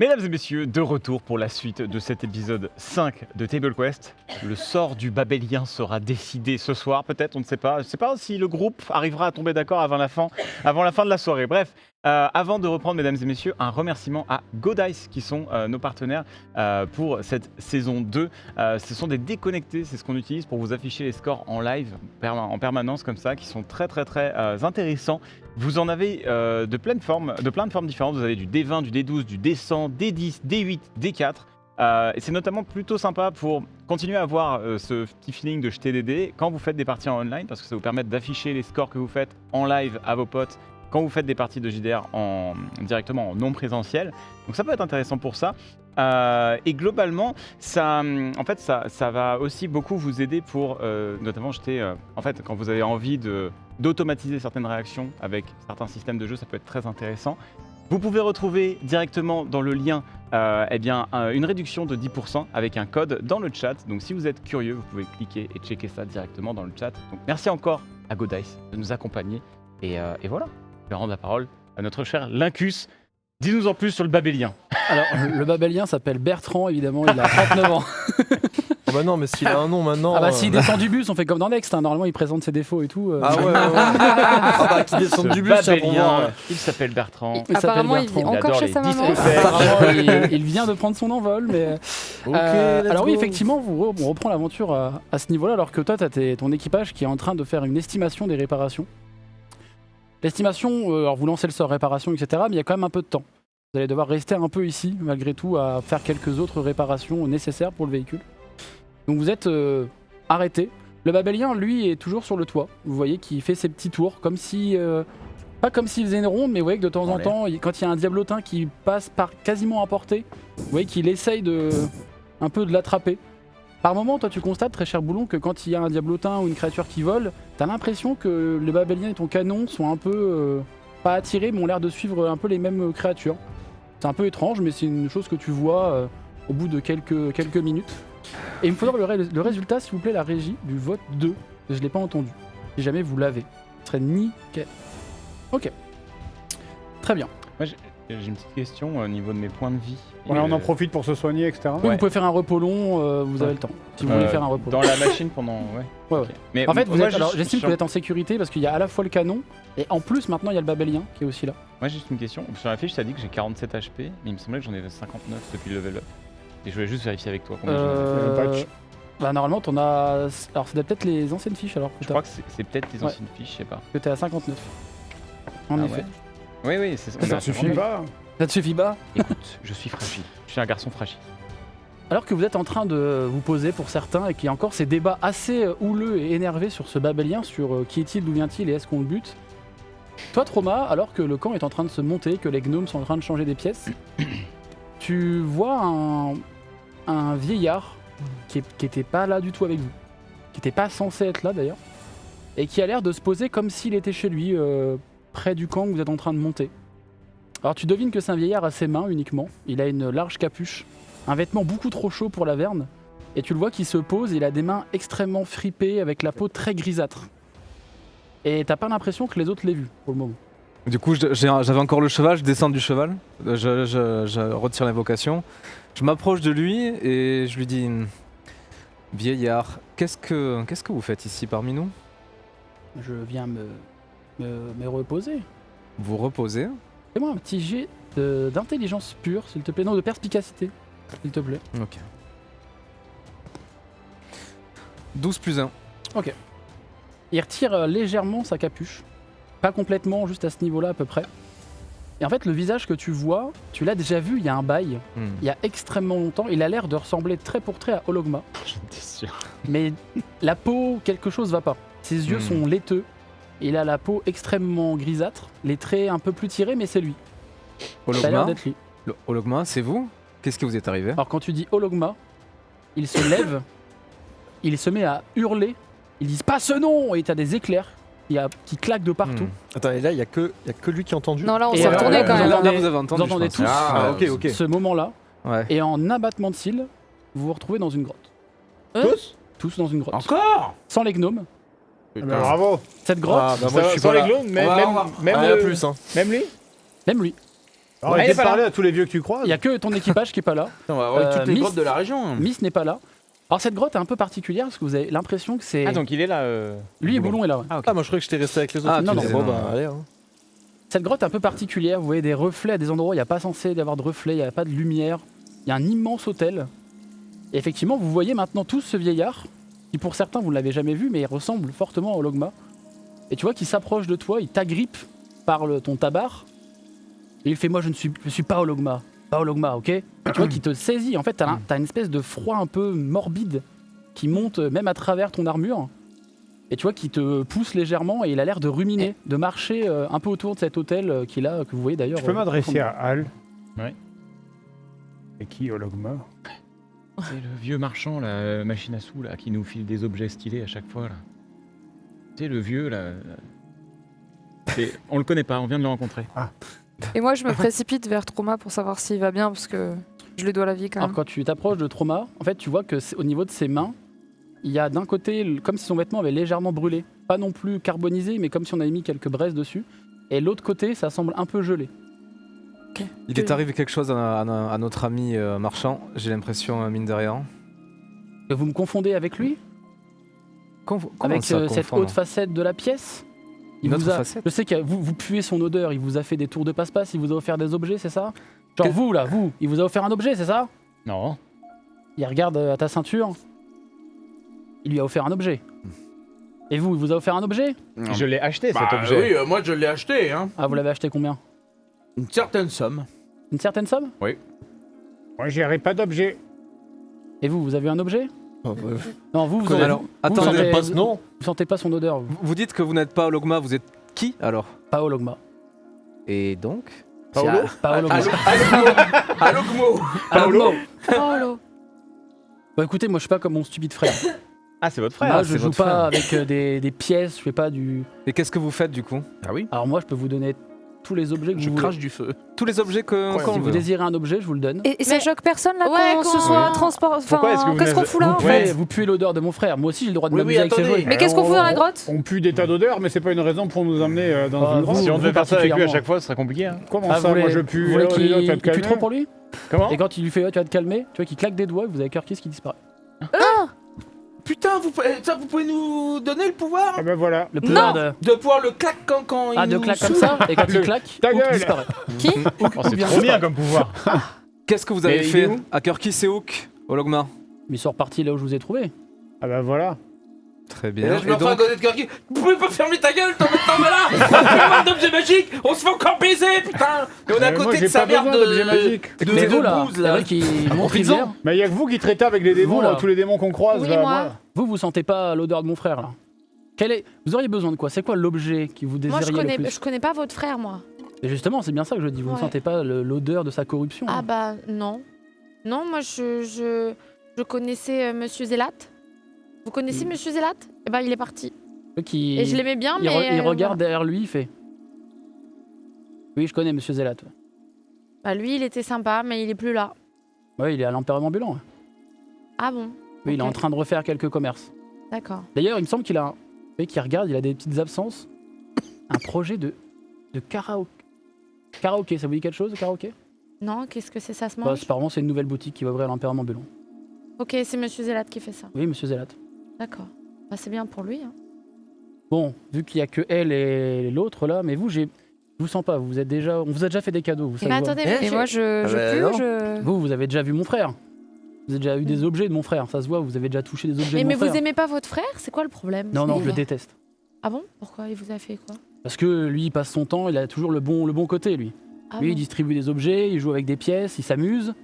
Mesdames et messieurs, de retour pour la suite de cet épisode 5 de Table Quest. Le sort du Babélien sera décidé ce soir, peut-être, on ne sait pas. Je ne sais pas si le groupe arrivera à tomber d'accord avant la fin de la soirée. Bref, avant de reprendre, mesdames et messieurs, un remerciement à GoDice, qui sont nos partenaires pour cette saison 2. Ce sont des déconnectés, c'est ce qu'on utilise pour vous afficher les scores en live, en permanence comme ça, qui sont très intéressants. Vous en avez de plein de formes différentes. Vous avez du D20, du D12, du D100, D10, D8, D4. Et c'est notamment plutôt sympa pour continuer à avoir ce petit feeling de jeter des dés quand vous faites des parties en online, parce que ça vous permet d'afficher les scores que vous faites en live à vos potes quand vous faites des parties de JDR directement en non présentiel. Donc ça peut être intéressant pour ça. Et globalement, ça va aussi beaucoup vous aider pour notamment jeter... en fait, quand vous avez envie d'automatiser certaines réactions avec certains systèmes de jeu, ça peut être très intéressant. Vous pouvez retrouver directement dans le lien une réduction de 10% avec un code dans le chat. Donc si vous êtes curieux, vous pouvez cliquer et checker ça directement dans le chat. Donc merci encore à GoDice de nous accompagner. Et voilà, je vais rendre la parole à notre cher Lincus. Dis-nous en plus sur le Babélien. Alors, le Babélien s'appelle Bertrand, évidemment, il a 39 ans. Oh bah non, mais s'il a un nom maintenant... Ah bah s'il descend du bus, on fait comme dans Next, hein. Normalement il présente ses défauts et tout. Ah ouais. Ah bah qu'il descende du bus, tiens pour voir. Ouais. Il s'appelle Bertrand. Apparemment il vit encore chez sa maman. Apparemment il vient de prendre son envol, mais... alors oui, effectivement, on reprend l'aventure à ce niveau-là, alors que toi t'as ton équipage qui est en train de faire une estimation des réparations. L'estimation, alors vous lancez le sort réparation, etc., mais il y a quand même un peu de temps. Vous allez devoir rester un peu ici, malgré tout, à faire quelques autres réparations nécessaires pour le véhicule. Donc vous êtes arrêté. Le Babélien, lui, est toujours sur le toit. Vous voyez qu'il fait ses petits tours, comme si... pas comme s'il faisait une ronde, mais vous voyez que de temps en temps, quand il y a un diablotin qui passe par quasiment à portée, vous voyez qu'il essaye un peu de l'attraper. Par moment, toi, tu constates, très cher Boulon, que quand il y a un diablotin ou une créature qui vole, t'as l'impression que le Babélien et ton canon sont un peu... pas attirés, mais ont l'air de suivre un peu les mêmes créatures. C'est un peu étrange, mais c'est une chose que tu vois au bout de quelques minutes. Et il me faudra le résultat, s'il vous plaît, la régie du vote 2. Je ne l'ai pas entendu. Si jamais vous l'avez. Ce serait nickel. Ok. Très bien. Moi, j'ai une petite question au niveau de mes points de vie. Ouais, on en profite pour se soigner, etc. Oui, vous pouvez faire un repos long, vous avez le temps. Si vous voulez faire un repos long. Dans la machine pendant... Ouais. Okay. Mais en fait, j'estime que vous êtes en sécurité parce qu'il y a à la fois le canon et en plus, maintenant, il y a le Babélien qui est aussi là. Moi, j'ai juste une question. Sur la fiche, ça dit que j'ai 47 HP, mais il me semblait que j'en avais 59 depuis le level up. Et je voulais juste vérifier avec toi combien j'en ai. Bah normalement t'en as... Alors c'est peut-être les anciennes fiches alors. Je crois que c'est peut-être les anciennes fiches, je sais pas. Que t'es à 59. En effet. Ouais. Oui, c'est ça. Ça te suffit pas. Ça te suffit pas. Écoute, je suis fragile. Je suis un garçon fragile. Alors que vous êtes en train de vous poser pour certains et qu'il y a encore ces débats assez houleux et énervés sur ce Babélien, sur qui est-il, d'où vient-il et est-ce qu'on le bute. Toi Trauma, alors que le camp est en train de se monter, que les gnomes sont en train de changer des pièces, tu vois un vieillard qui était pas là du tout avec vous, qui était pas censé être là d'ailleurs, et qui a l'air de se poser comme s'il était chez lui, près du camp que vous êtes en train de monter. Alors tu devines que c'est un vieillard à ses mains uniquement, il a une large capuche, un vêtement beaucoup trop chaud pour la verne, et tu le vois qui se pose, il a des mains extrêmement fripées avec la peau très grisâtre. Et t'as pas l'impression que les autres l'aient vu pour le moment. Du coup, j'avais encore le cheval, je descends du cheval, je retire l'invocation, je m'approche de lui et je lui dis « Vieillard, qu'est-ce que vous faites ici parmi nous ?» Je viens me reposer. Vous reposez ? Fais-moi un petit jet d'intelligence pure, s'il te plaît. Non, de perspicacité, s'il te plaît. Ok. 12 plus 1. Ok. Il retire légèrement sa capuche. Pas complètement, juste à ce niveau-là à peu près. Et en fait, le visage que tu vois, tu l'as déjà vu il y a un bail, il y a extrêmement longtemps. Il a l'air de ressembler trait pour trait à Ologma. J'étais sûr. Mais la peau, quelque chose va pas. Ses yeux sont laiteux. Il a la peau extrêmement grisâtre, les traits un peu plus tirés, mais c'est lui. Ologma, ça a l'air d'être lui. Ologma, c'est vous ? Qu'est-ce qui vous est arrivé ? Alors quand tu dis Ologma, il se lève, il se met à hurler. Ils disent pas ce nom et t'as des éclairs qui claquent de partout. Attends, et là, il y a que lui qui a entendu. Non, là, on s'est retourné quand même. Là, vous avez entendu. Vous entendez tous ok. ce moment-là. Ouais. Et en abattement de cils, vous vous retrouvez dans une grotte. Tous dans une grotte. Encore Sans les gnomes. Bravo. Cette grotte, Moi je suis pas les gnomes, même lui. Plus, hein. Même lui. même lui. Arrête de parler à tous les vieux que tu croises. Il y a que ton équipage qui est pas là. On va avoir toutes les Miss- grottes de la région. Miss n'est pas là. Alors cette grotte est un peu particulière parce que vous avez l'impression que c'est... Ah, donc il est là. Lui et Boulon est là. Ouais. Ah, ok. Ah, moi je croyais que j'étais resté avec les autres. Ah, non, non. Bon, bah, allez. Hein. Cette grotte est un peu particulière. Vous voyez des reflets à des endroits où il n'y a pas censé y avoir de reflets, il n'y a pas de lumière. Il y a un immense hôtel. Et effectivement, vous voyez maintenant tous ce vieillard, qui pour certains vous ne l'avez jamais vu, mais il ressemble fortement au Logma. Et tu vois qu'il s'approche de toi, il t'agrippe par ton tabard. Et il fait moi je ne suis pas au Logma. Pas au Logma, ok? Et tu vois qu'il te saisit. En fait, t'as une espèce de froid un peu morbide qui monte même à travers ton armure. Et tu vois qu'il te pousse légèrement et il a l'air de ruminer, de marcher un peu autour de cet hôtel qu'il a, que vous voyez d'ailleurs. Je peux m'adresser à Al. Ouais. Et qui, Ologma? C'est le vieux marchand, la machine à sous, là, qui nous file des objets stylés à chaque fois, là. C'est le vieux, là. On le connaît pas, on vient de le rencontrer. Et moi, je me précipite vers Trauma pour savoir s'il va bien, parce que je lui dois la vie quand Alors même. quand tu t'approches de Trauma, en fait tu vois que au niveau de ses mains, il y a d'un côté comme si son vêtement avait légèrement brûlé. Pas non plus carbonisé, mais comme si on avait mis quelques braises dessus. Et l'autre côté, ça semble un peu gelé. Il est arrivé quelque chose à notre ami marchand, j'ai l'impression, mine de rien. Vous me confondez avec lui? Comment Avec ça, cette confondre haute facette de la pièce? Une autre vous a, facette je sais que vous puez son odeur, il vous a fait des tours de passe-passe, il vous a offert des objets, c'est ça? Genre vous là, il vous a offert un objet, c'est ça? Non. Il regarde à ta ceinture, il lui a offert un objet. Et vous, il vous a offert un objet? Je l'ai acheté, Bah, cet objet. oui, moi je l'ai acheté, hein. Ah, vous l'avez acheté combien? Une certaine somme. Une certaine somme? Moi, j'irai pas d'objet. Et vous avez un objet? Oh, ouais. Non, vous Alors, attendez, vous sentez pas son odeur, vous. vous dites que vous n'êtes pas au Logma, vous êtes qui alors? Pas au Logma. Et donc Paolo Pas au Logma. Allô, Gmo. Paolo. Paolo. Bah écoutez, moi je suis pas comme mon stupide frère. Ah, c'est votre Moi frère. je c'est joue votre pas avec des pièces, je fais pas du... Et qu'est-ce que vous faites du coup? Ah oui. Alors moi je peux vous donner tous les objets que Je vous voulez. crache du feu. Tous les objets que Si qu'on vous veut. désirez un objet, je vous le donne. Et ça Mais- choque personne là Ouais, qu'on se qu'on- soit transport. Enfin, Pourquoi est-ce que vous qu'est-ce qu'on n'avez- fout là en Vous puez, fait vous puez l'odeur de mon frère. Moi aussi j'ai le droit de Oui, m'amuser oui, avec ses attendez. jouets. Mais qu'est-ce qu'on fout dans la grotte? On pue des tas d'odeurs, mais c'est pas une raison pour nous emmener dans Ah, une grotte. Si on vous devait faire ça avec lui à particulièrement. chaque fois, ce serait compliqué. Hein. Comment Ah, ça, vous moi voulez- je vous pue voulez tu vas te qu'il pue calmer. trop pour lui? Comment Et quand il lui fait tu vas te calmer, tu vois qu'il claque des doigts, vous avez Kirkis qui disparaît. Putain, vous pouvez nous donner le pouvoir Ah ben voilà. Le pouvoir de... de pouvoir le claque quand il Ah, de nous claque comme souffle. ça, et quand il Le- claque, ta Hook gueule. disparaît. Qui? Oh, c'est trop bien comme pouvoir. Qu'est-ce que vous avez Mais il est fait où à Kirkis et Hook au Logma? Mais ils sont repartis là où je vous ai trouvé. Ah ben voilà. Très Et bien. là, je me Et refais à donc, côté de Kirky. Vous pouvez pas fermer ta gueule, t'en là. On fait d'objets magiques, on se fait encore baiser, putain. Et on est à moi, côté j'ai de sa pas merde besoin d'objets magiques. de Mais vous là, bouse, c'est vrai qu'il montre Profites-en. rivière. Mais il y a que vous qui traitez avec les démons, Vous, là. tous les démons qu'on croise. Oui, là, moi. Vous sentez pas l'odeur de mon frère là? Vous auriez besoin de quoi? C'est quoi l'objet qui vous Moi, désiriez le plus? je connais pas votre frère, moi. Et justement, c'est bien ça que je dis. Vous ne Ouais. sentez pas l'odeur de sa corruption? Ah hein. bah non. Non, moi, je connaissais Monsieur Zélat. Vous connaissez Monsieur Zélat? Eh ben, il est parti. Qui... Et je l'aimais bien, il, mais... il regarde voilà. derrière lui, il fait. Oui, je connais Monsieur Zélat. Ouais. Bah, lui, il était sympa, mais il est plus là. Ouais, il est à l'Empérium ambulant. Ouais. Ah bon? Oui, il est Ok. en train de refaire quelques commerces. D'accord. D'ailleurs, il me semble qu'il a un. Oui, qui regarde, il a des petites absences. Un projet de karaoké. Karaoké, ça vous dit quelque chose, le karaoké? Non, qu'est-ce que c'est, ça se Bah, mange? apparemment, c'est une nouvelle boutique qui va ouvrir à l'Empérium ambulant. Ok, c'est Monsieur Zélat qui fait ça. Oui, Monsieur Zélat. D'accord. Bah, c'est bien pour lui. Hein. Bon, vu qu'il y a que elle et l'autre là, mais vous, je vous sens pas. Vous êtes déjà, on vous a déjà fait des cadeaux. Vous Mais savez. attendez, Et moi, je bah, non. pue, je. Vous avez déjà vu mon frère. Vous avez déjà eu des objets de mon frère. Ça se voit. Vous avez déjà touché des objets de mais mon frère. vous aimez pas votre frère? C'est quoi le problème? Non, non, je le C'est- déteste. Ah bon? Pourquoi? Il vous a fait quoi? Parce que lui, il passe son temps. Il a toujours le bon côté, lui. Ah Lui, il bon? distribue des objets. Il joue avec des pièces. Il s'amuse.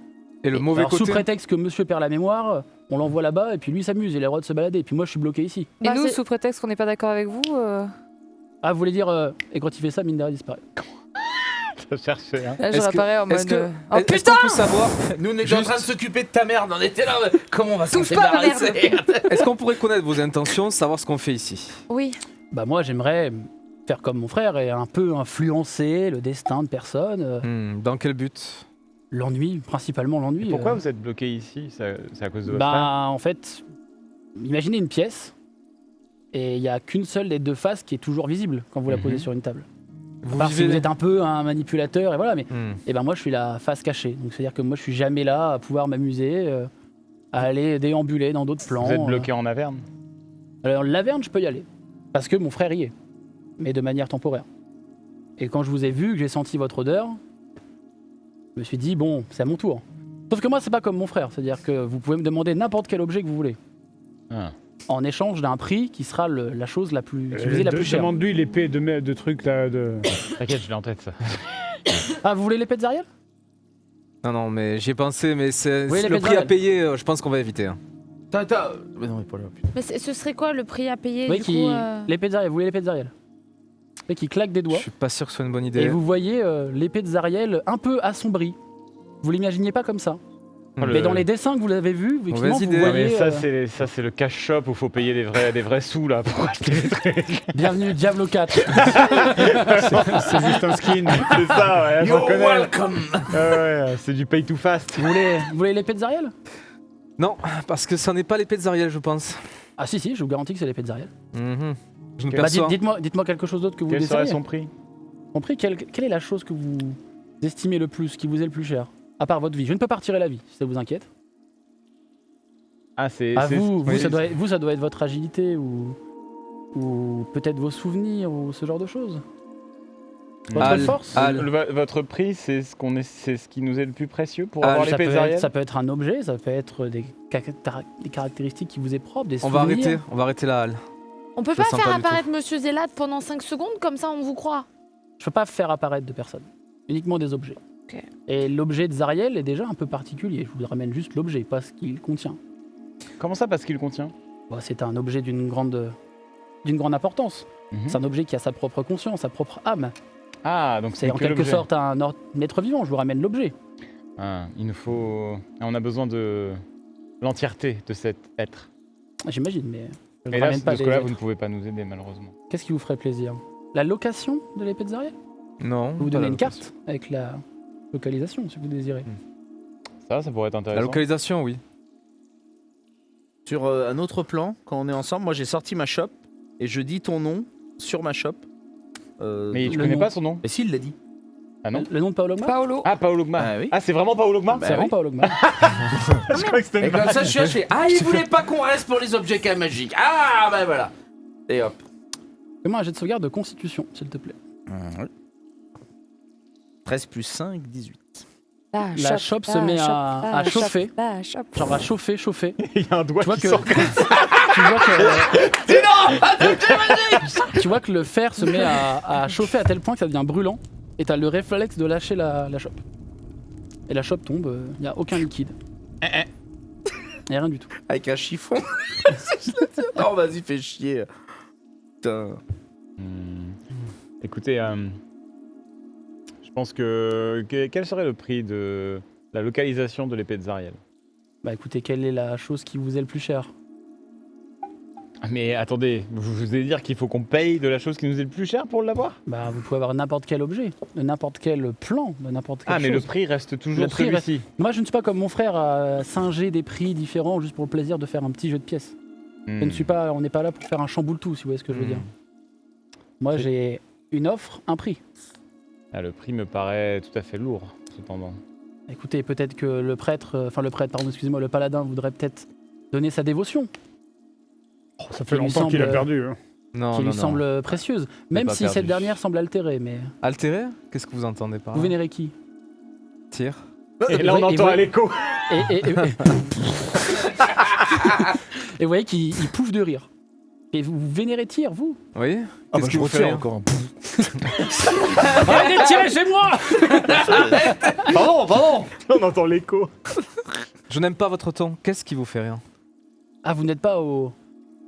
et le mauvais Alors, sous côté. prétexte que Monsieur perd la mémoire, on l'envoie là-bas et puis lui il s'amuse. Il a le droit de se balader. Et puis moi, je suis bloqué ici. Et Bah, nous, c'est- sous prétexte qu'on n'est pas d'accord avec vous. Ah, vous voulez dire et quand il fait ça, mine de rien, il disparaît. Je cherchais, hein. Là, je Est-ce que- réapparais en est-ce mode. que- Oh est-ce putain! qu'on peut savoir, Nous, on était en Juste- train de s'occuper de ta merde, on était là, comment on va s'en Touche pas à ma débarrasser? est-ce qu'on pourrait connaître vos intentions, savoir ce qu'on fait ici? Oui. Bah moi, j'aimerais faire comme mon frère et un peu influencer le destin de personnes. Dans quel but? L'ennui, principalement l'ennui. Pourquoi vous êtes bloqué ici? C'est à cause de votre frère? Bah en fait, imaginez une pièce et il n'y a qu'une seule des deux faces qui est toujours visible quand vous la posez Mhm. sur une table. Vous Parce que vivez vous êtes un peu un manipulateur et voilà, mais Hmm. et ben moi je suis la face cachée. Donc c'est-à-dire que moi je suis jamais là à pouvoir m'amuser, à aller déambuler dans d'autres plans. Vous êtes bloqué en Averne. Alors Laverne, je peux y aller parce que mon frère y est, mais de manière temporaire. Et quand je vous ai vu, que j'ai senti votre odeur, je me suis dit bon, c'est à mon tour. Sauf que moi c'est pas comme mon frère, c'est-à-dire que vous pouvez me demander n'importe quel objet que vous voulez, Ah. en échange d'un prix qui sera la chose la plus utilisée, la plus chère. Demande-lui l'épée de trucs là. T'inquiète, je l'ai en tête ça. Ah, vous voulez l'épée de Zariel? Non, mais j'y ai pensé, mais c'est Oui, les le prix pétrales. à payer, je pense qu'on va éviter. hein. Mais non, il est pas là, putain. Mais ce serait quoi le prix à payer Oui, du qui... coup l'épée de Zariel, vous voulez l'épée de Zariel? Et qui claque des Je doigts. suis pas sûr que ce soit une bonne Et idée. vous voyez l'épée de Zariel un peu assombrie. Vous l'imaginiez pas comme ça. Hmm. Mais dans les dessins que vous avez vus, effectivement, Mauvaise vous idée. Ouais, voyez... mais ça c'est le cash shop où faut payer des vrais sous là pour acheter des trucs. Bienvenue Diablo 4. C'est juste un skin. C'est ça, ouais, You're j'en connais. welcome. Ouais, c'est du pay to fast. vous voulez l'épée de Zariel? Non, parce que ça n'est pas l'épée de Zariel, je pense. Ah si, si, je vous garantis que c'est l'épée de Zariel. Mhm. Je ne Bah, Bah, perçois. dites-moi quelque chose d'autre que vous Quel serait désirez. son prix? Compris, quelle est la chose que vous estimez le plus, qui vous est le plus cher? À part votre vie. Je ne peux pas retirer la vie, si ça vous inquiète. Ah, c'est. Ah, c'est- vous, oui, ça doit être votre agilité ou peut-être vos souvenirs ou ce genre de choses. Votre Al- force. Al- Votre prix, c'est ce qui nous est le plus précieux pour Ah, avoir ça, l'épée peut de être, Zariel. ça peut être un objet, ça peut être des caractéristiques qui vous est propre, des On souvenirs. va arrêter la halle. On peut je pas le sens faire pas du apparaître Monsieur Zélat pendant 5 secondes, comme ça on vous croit. Je peux pas faire apparaître de personnes, uniquement des objets. Ok. Et l'objet de Zariel est déjà un peu particulier. Je vous ramène juste l'objet, pas ce qu'il contient. Comment ça, parce qu'il contient? Bon, c'est un objet d'une grande importance. Mhm. C'est un objet qui a sa propre conscience, sa propre âme. Ah, donc C'est en quel quelque objet? sorte un être vivant. Je vous ramène l'objet. Ah, il nous faut. Ah, on a besoin de l'entièreté de cet être. J'imagine, mais je ne Et là, ramène de pas ce des là êtres. vous ne pouvez pas nous aider malheureusement. Qu'est-ce qui vous ferait plaisir? La location de l'épée de Zariel? Non. Je vous pas donner la une location. carte avec la localisation si vous désirez. Ça pourrait être La intéressant. localisation, oui. Sur un autre plan, quand on est ensemble, moi j'ai sorti ma shop et je dis ton nom sur ma shop. Mais tu Le connais nom. pas son nom? Mais si, il l'a dit. Ah non? Le nom de Paolo Gma? Paolo. Ah, Paolo Gma. Ah oui. Ah, c'est vraiment Paolo Gma? Bah C'est vraiment oui. Paolo Gma. Je crois que c'était Et une comme blague. ça, je suis là, je fais Ah, il voulait pas qu'on reste pour les objets cas magiques. Ah, bah voilà. Et hop. Fais-moi un jet de sauvegarde de constitution, s'il te plaît. 13 plus 5, 18. La shop se met à chauffer. Genre à chauffer. Il y a un doigt Tu vois qui que sort. tu vois que le fer se met à chauffer à tel point que ça devient brûlant et t'as le réflexe de lâcher la chope. Et la chope tombe, il n'y a aucun liquide. Il n'y a rien du tout. Avec un chiffon. Non, vas-y, fais chier. Putain. Écoutez, je pense quel serait le prix de la localisation de l'épée de Zariel? Bah écoutez, quelle est la chose qui vous est le plus chère? Ah, mais attendez, vous allez dire qu'il faut qu'on paye de la chose qui nous est le plus cher pour l'avoir? Bah vous pouvez avoir n'importe quel objet, de n'importe quel plan, de n'importe quelle Ah, mais le chose. prix reste toujours Le prix celui-ci. Moi je ne suis pas comme mon frère à singer des prix différents juste pour le plaisir de faire un petit jeu de pièces. Je ne suis pas, on n'est pas là pour faire un chamboule tout si vous voyez ce que je veux dire. Moi C'est- j'ai une offre, un prix. Ah, le prix me paraît tout à fait lourd, cependant. Écoutez, peut-être que le prêtre, pardon, excusez-moi, le paladin voudrait peut-être donner sa dévotion. Ça fait Qui lui longtemps qu'il a semble- perdu. Hein. Non, qui non, lui non. semble précieuse, même pas si perdu. cette dernière semble altérée, mais Altéré? Qu'est-ce que vous entendez par vous là? vénérez qui? Tire. Et là, on et entend vous- à l'écho. Et vous voyez qu'il pouffe de rire. Et vous vénérez Tyr, vous? Oui. Ah Qu'est-ce bah qui je vous fait retire rire encore. Arrêtez de tirer chez moi! Pardon. On entend l'écho. Je n'aime pas votre ton. Qu'est-ce qui vous fait rire? Ah, vous n'êtes pas au...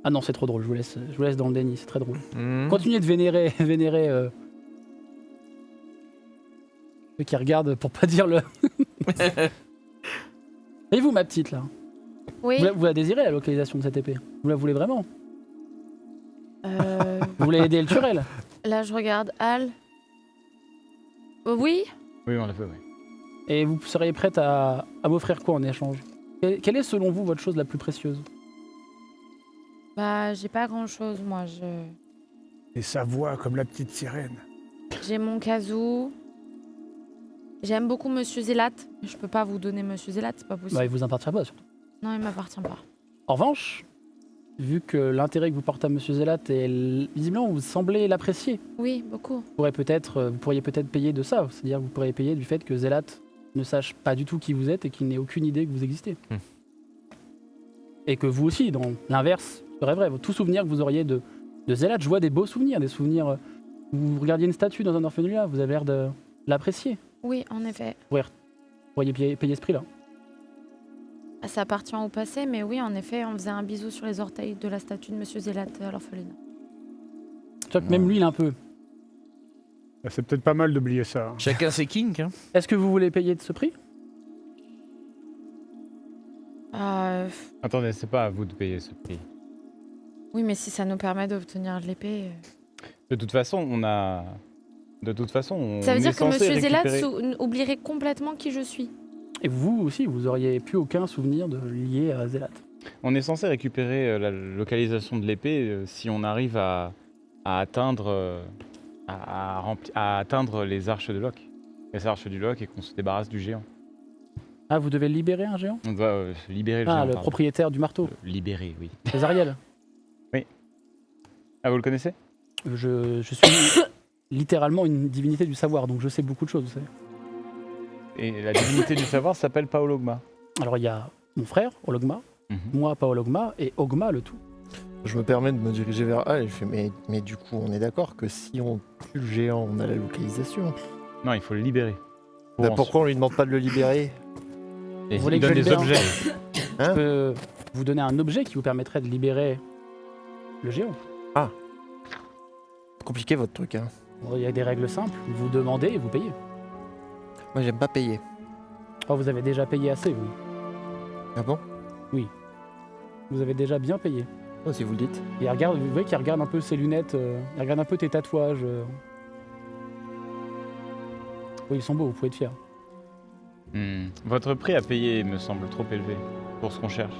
Ah non, c'est trop drôle, je vous laisse dans le déni, c'est très drôle. Hmm. Continuez de vénérer ceux qui regardent pour pas dire le... Et vous, ma petite, là? Oui. Vous la désirez, la localisation de cette épée? Vous la voulez vraiment? Euh, Vous voulez aider le Turel? là, je regarde Al. Oui. Oui, on l'a fait, oui. Et vous seriez prête à m'offrir quoi en échange? Quelle est selon vous votre chose la plus précieuse? Bah, j'ai pas grand chose, moi. Et sa voix comme la petite sirène. J'ai mon casou. J'aime beaucoup Monsieur Zélat. Je peux pas vous donner Monsieur Zélat, c'est pas possible. Bah, il vous appartient pas, surtout. Non, il m'appartient pas. En revanche, vu que l'intérêt que vous portez à Monsieur Zélat est visiblement vous semblez l'apprécier, Oui, beaucoup. vous pourriez peut-être payer de ça. C'est-à-dire que vous pourriez payer du fait que Zélat ne sache pas du tout qui vous êtes et qu'il n'ait aucune idée que vous existez. Et que vous aussi, dans l'inverse, serait vrai. Tout souvenir que vous auriez de Zélat, je vois des beaux souvenirs, des souvenirs. Vous regardiez une statue dans un orphelinat, vous avez l'air de l'apprécier. Oui, en effet. Vous pourriez payer ce prix-là. Ça appartient au passé, mais oui, en effet, on faisait un bisou sur les orteils de la statue de Monsieur Zélat à l'orphelinat. Tu vois que même lui, il est un peu. C'est peut-être pas mal d'oublier ça. Chacun ses kinks. Hein. Est-ce que vous voulez payer de ce prix? Attendez, c'est pas à vous de payer ce prix. Oui, mais si ça nous permet d'obtenir l'épée. De toute façon, on a... De toute façon, on Ça veut est dire que censé Monsieur Zélat récupérer- oublierait complètement qui je suis. Et vous aussi, vous auriez plus aucun souvenir lié à Zélat. On est censé récupérer la localisation de l'épée si on arrive à atteindre, à atteindre les arches de Locke. Les arches du Locke et qu'on se débarrasse du géant. Ah, vous devez libérer un géant? On doit libérer le Ah, géant. le pardon. propriétaire du marteau, Libérer, oui. Azariel. Ah, vous le connaissez? Je suis littéralement une divinité du savoir, donc je sais beaucoup de choses, vous savez. Et la divinité du savoir s'appelle Paologma. Alors il y a mon frère, Ologma, Mhm. moi, Paologma, et Ogma, le tout. Je me permets de me diriger vers Al et je fais mais du coup on est d'accord que si on tue le géant on a la localisation. Non, il faut le libérer. Bah, pourquoi on lui demande pas de le libérer? Et Vous voulez il que je donne des libère objets. Je peux vous donner un objet qui vous permettrait de libérer le géant. Compliqué votre truc hein. Bon, il y a des règles simples, vous demandez et vous payez. Moi j'aime pas payer. Oh, vous avez déjà payé assez, vous. Ah bon? Vous avez déjà bien payé. Oh, si vous le dites. Et il regarde, vous voyez qu'il regarde un peu ses lunettes, il regarde un peu tes tatouages. Oui, ils sont beaux, vous pouvez être fier. Votre prix à payer me semble trop élevé pour ce qu'on cherche.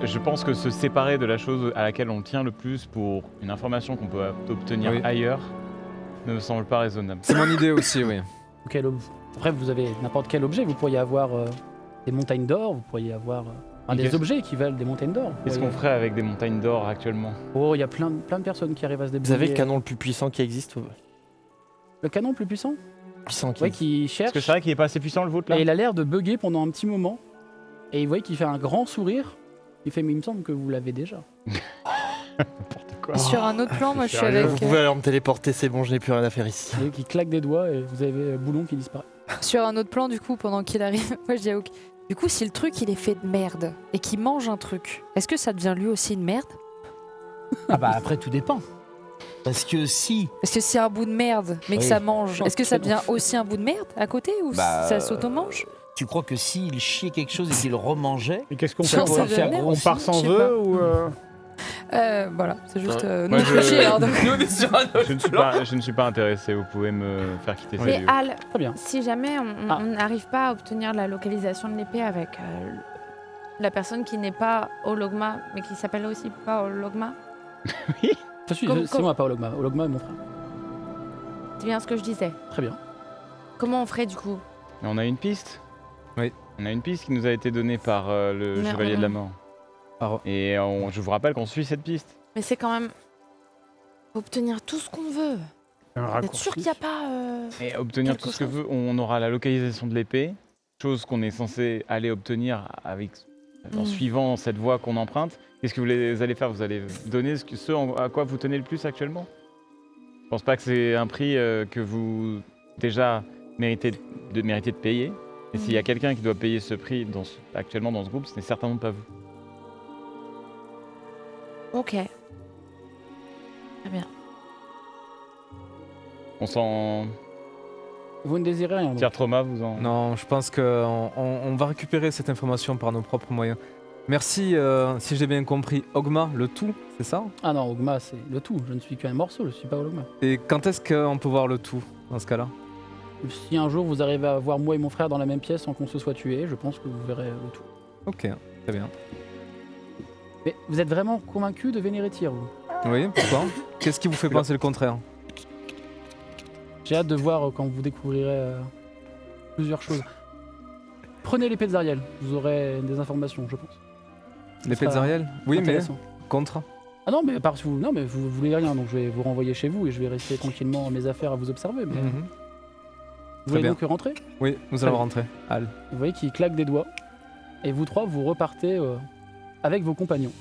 Je pense que se séparer de la chose à laquelle on tient le plus pour une information qu'on peut obtenir Oui. ailleurs ne me semble pas raisonnable. C'est mon idée aussi, oui. Après, vous avez n'importe quel objet. Vous pourriez avoir des montagnes d'or, vous pourriez avoir Et des qu'est-ce- objets qui valent des montagnes d'or. Qu'est-ce Vous qu'on pourriez- ferait avec des montagnes d'or actuellement? Oh, il y a plein de personnes qui arrivent à se Vous débrouiller. avez le canon le plus puissant qui existe? Le canon le plus puissant? Puissant qui Ouais, existe. qui Parce cherche. que c'est vrai qu'il est pas assez puissant le vôtre là. Et il a l'air de bugger pendant un petit moment. Et vous voyez qu'il fait un grand sourire. Il fait, mais il me semble que vous l'avez déjà. N'importe quoi. Sur un autre plan, moi je suis sérieux avec. Vous pouvez aller me téléporter, c'est bon, je n'ai plus rien à faire ici. Vous voyez qu'il claque des doigts et vous avez Boulon qui disparaît. Sur un autre plan, du coup, pendant qu'il arrive, moi je dis à Oak, du coup, si le truc il est fait de merde et qu'il mange un truc, est-ce que ça devient lui aussi une merde? Ah bah après tout dépend. Parce que si. Parce que si c'est un bout de merde, mais que Oui. ça mange, est-ce que ça devient aussi un bout de merde à côté ou Bah, ça s'auto-mange? Tu crois que s'il chiait quelque chose et qu'il le remangeait, Et qu'est-ce qu'on ça J'en fait? sais pourrait le faire jamais. On grossir? part sans je sais eux pas. ou Voilà, c'est juste Moi, nous je- chier, hein, donc. Nous, on est sur un autre Je ne suis pas intéressé, vous pouvez me faire quitter ce Mais lieu. Al, Très bien. si jamais Ah. on n'arrive pas à obtenir la localisation de l'épée avec la personne qui n'est pas Ologma, mais qui s'appelle aussi pas Ologma, C'est Comme- moi, pas Ologma. Ologma est mon frère. c'est bien ce que je disais. Très bien. Comment on ferait du coup? Mais on a une piste. Oui. On a une piste qui nous a été donnée par le Merde. Chevalier de la Mort. Alors- Et je vous rappelle qu'on suit cette piste. Mais c'est quand même obtenir tout ce qu'on veut. un Vous êtes raccourci? sûr qu'il n'y a pas... Et obtenir Quelque tout ce que chose. veut, on aura la localisation de l'épée, chose qu'on est censé aller obtenir en Mm. suivant cette voie qu'on emprunte. Qu'est-ce que vous allez faire? Vous allez donner à quoi vous tenez le plus actuellement? Je pense pas que c'est un prix que vous déjà méritez de payer. Et s'il y a quelqu'un qui doit payer ce prix actuellement dans ce groupe, ce n'est certainement pas vous. Ok. Très bien. On s'en Vous ne désirez rien. donc. tire trauma, vous en... Non, je pense qu'on va récupérer cette information par nos propres moyens. Merci, si j'ai bien compris, Ogma, le tout, c'est ça? Ah non, Ogma, c'est le tout. Je ne suis qu'un morceau, je ne suis pas Ologma. Et quand est-ce qu'on peut voir le tout, dans ce cas-là? Si un jour vous arrivez à voir moi et mon frère dans la même pièce sans qu'on se soit tués, je pense que vous verrez le tout. Ok, très bien. Mais vous êtes vraiment convaincu de Vénérétir, vous? Oui, pourquoi? Qu'est-ce qui vous fait penser le contraire? J'ai hâte de voir quand vous découvrirez plusieurs choses. Prenez l'épée de Zariel, vous aurez des informations, je pense. L'épée de Zariel? Oui, mais Intéressant. contre. Ah non, mais non, mais vous voulez rien, donc je vais vous renvoyer chez vous et je vais rester tranquillement mes affaires à vous observer. Mais Mhm. vous Très voulez bien. donc rentrer? Oui, nous Très allons bien. rentrer. Al. Vous voyez qu'il claque des doigts et vous trois vous repartez avec vos compagnons.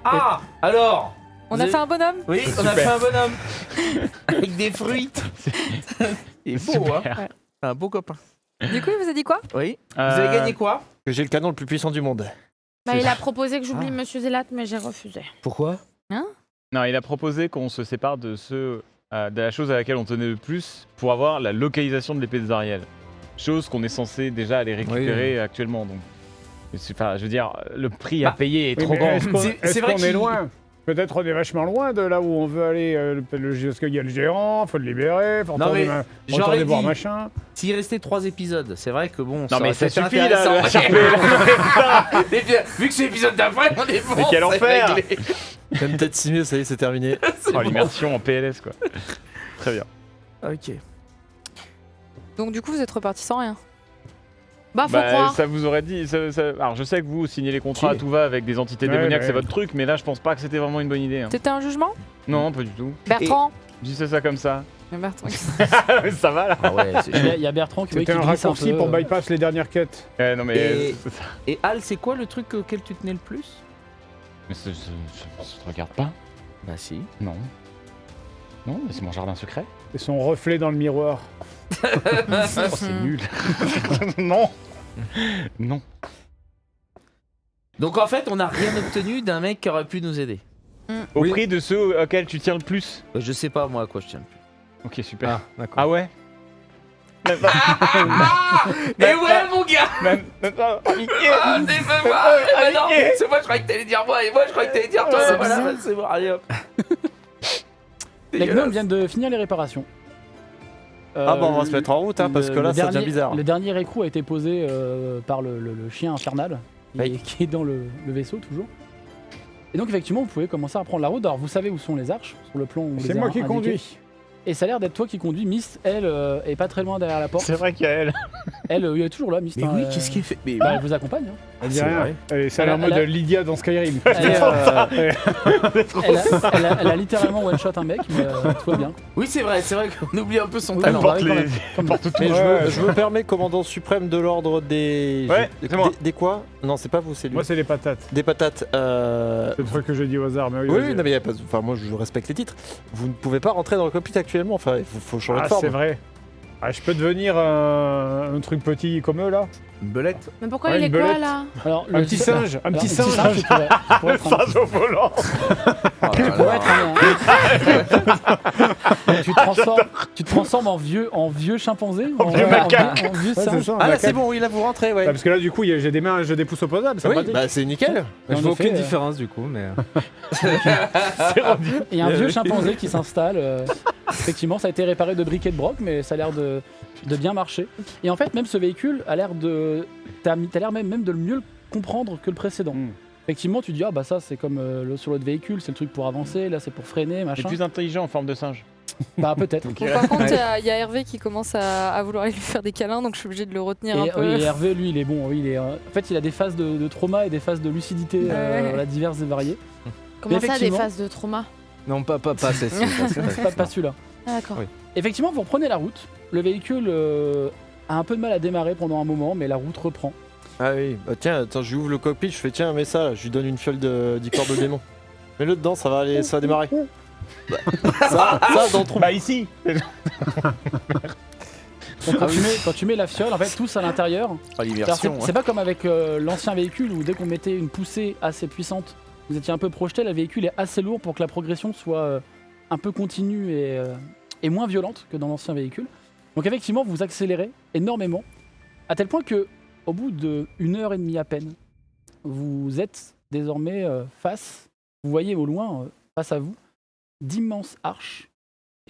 Ah, alors On Vous a avez- fait un bonhomme. Oui, on a fait un bonhomme. Avec des fruits. Il est beau, hein. Super. Un beau copain. Du coup, il vous a dit quoi? Oui. Vous avez gagné quoi? Que j'ai le canon le plus puissant du monde. Bah, il a proposé que j'oublie Monsieur Zélat, mais j'ai refusé. Pourquoi? Non, il a proposé qu'on se sépare de de la chose à laquelle on tenait le plus pour avoir la localisation de l'épée de Zariel. Chose qu'on est censé déjà aller récupérer actuellement. Donc, enfin, je veux dire, le prix à Bah, payer est Oui, trop mais grand. est-ce qu'on C'est est, vrai qu'il- loin? Peut-être on est vachement loin de là où on veut aller. Parce qu'il y a le géant, faut le libérer, faut Non, retourner, mais retourner j'aurais voir dit- machin. S'il restait 3 épisodes, c'est vrai que bon. Non, mais aurait ça peut-être suffit été là, le intéressant. HRP. Et puis, vu que c'est l'épisode d'après, on est bon. Mais quel c'est enfer. réglé. Même peut-être 6 000, ça y est, c'est terminé. C'est Oh, bon. l'immersion en PLS, quoi. Très bien. Ok. Donc du coup, vous êtes repartis sans rien. Bah, faut croire. ça vous aurait dit. Alors, je sais que vous signez les contrats, Si. tout va avec des entités Ouais, démoniaques, ouais. c'est votre truc, mais là, je pense pas que c'était vraiment une bonne idée. hein. C'était un jugement? Non, pas du tout. Bertrand. Je disais ça comme ça. Mais Bertrand. Ça va là. Ah ouais, c'est Il y a Bertrand qui, C'était qui un glisse raccourci peu, pour bypass les dernières quêtes. Non, mais. Et- c'est ça. Et Al, c'est quoi le truc auquel tu tenais le plus? Mais ça te regarde pas. Bah si. Non. Non, mais c'est mon jardin secret. Et son reflet dans le miroir. Oh, c'est nul. Non. Non. Donc en fait, on n'a rien obtenu d'un mec qui aurait pu nous aider. Au prix de ceux auxquels tu tiens le plus. Je sais pas moi à quoi je tiens le plus. Ok, super. Ah, d'accord. Ah ouais. Et ouais, mon gars. Ah, c'est pas moi. Ah, non, c'est moi, je croyais que t'allais dire moi, et moi, je croyais que t'allais dire toi. C'est Voilà, bizarre. c'est bon, allez hop. Les gnomes viennent de finir les réparations. Ah bah on va se mettre en route, hein, parce que là, ça devient bizarre. Le dernier écrou a été posé par le chien infernal, Oui. qui est dans le vaisseau toujours. Et donc effectivement, vous pouvez commencer à prendre la route. Alors vous savez où sont les arches, sur le plan où on les C'est a moi qui indiquées. conduis. Et ça a l'air d'être toi qui conduis. Mist, elle, est pas très loin derrière la porte. C'est vrai qu'il y a elle. Elle, elle est toujours là, Mist. Mais hein, oui, qu'est-ce qu'il fait? Mais bah, elle vous accompagne. hein. Elle dit c'est rien. vrai. Ça a l'air en mode Elle a- Lydia dans Skyrim. Elle, elle a littéralement one-shot un mec, mais tout va bien. oui, c'est vrai qu'on oublie un peu son Oui, talent. non, bah oui, quand même. Comme- Mais Ouais, je me permets, commandant suprême de l'ordre des... Ouais, c'est moi. Des quoi? Non, c'est pas vous, c'est lui. Moi, c'est les patates. Des patates. C'est le truc que je dis au hasard. Mais oui, Oui, vas-y. non, mais y a pas... enfin, moi je respecte les titres. Vous ne pouvez pas rentrer dans le cockpit actuellement, enfin il faut changer de Ah, forme. c'est vrai. Ah, je peux devenir un truc petit comme eux là? Une belette. Mais pourquoi Ouais, il est une quoi, belette. là? Alors, Un petit singe, un petit singe. tu pourrais être un- Singe au volant. tu pourrais être tu te transformes en vieux chimpanzé, en vieux macaque. en vieux Ouais, c'est singe. ça, un Ah là macaque. c'est bon, oui là vous rentrez, ouais. Ah, parce que là, du coup, j'ai des mains, j'ai des pouces opposables, c'est Oui, pratique. bah c'est nickel. Et Je en vois effet, aucune différence du coup, mais. Il y a un vieux chimpanzé qui s'installe. Effectivement, ça a été réparé de briques et de broc, mais ça a l'air de bien marcher. Et en fait, même ce véhicule a l'air de... T'as l'air même de mieux le comprendre que le précédent. Mm. Effectivement, tu dis, ah bah ça c'est comme sur l'autre véhicule, c'est le truc pour avancer, là c'est pour freiner, C'est machin. plus intelligent en forme de singe. Bah peut-être. Bon, par contre, il y a Hervé qui commence à vouloir aller lui faire des câlins, donc je suis obligée de le retenir un Et, peu. oui, et Hervé, lui, il est bon. Oui, il est, en fait, il a des phases de trauma et des phases de lucidité Ouais. voilà, diverses et variées. Comment ça, des effectivement- phases de trauma? Non, pas celle-ci. Pas celui-là. Ah, d'accord. Oui. Effectivement, vous reprenez la route. Le véhicule a un peu de mal à démarrer pendant un moment, mais la route reprend. Ah oui, bah tiens, attends, je lui ouvre le cockpit, je fais tiens, mets ça là, je lui donne une fiole d'icor de démon. Mets-le dedans, ça va aller, ça va démarrer. ça dans le trou. Bah ici. Donc, quand tu mets la fiole, en fait, tous à l'intérieur. Ah, Alors, l'immersion. c'est pas comme avec l'ancien véhicule où dès qu'on mettait une poussée assez puissante, vous étiez un peu projeté. Le véhicule est assez lourd pour que la progression soit un peu continue et moins violente que dans l'ancien véhicule. Donc effectivement, vous accélérez énormément, à tel point que au bout d'1 heure et demie à peine, vous êtes désormais vous voyez au loin, face à vous, d'immenses arches.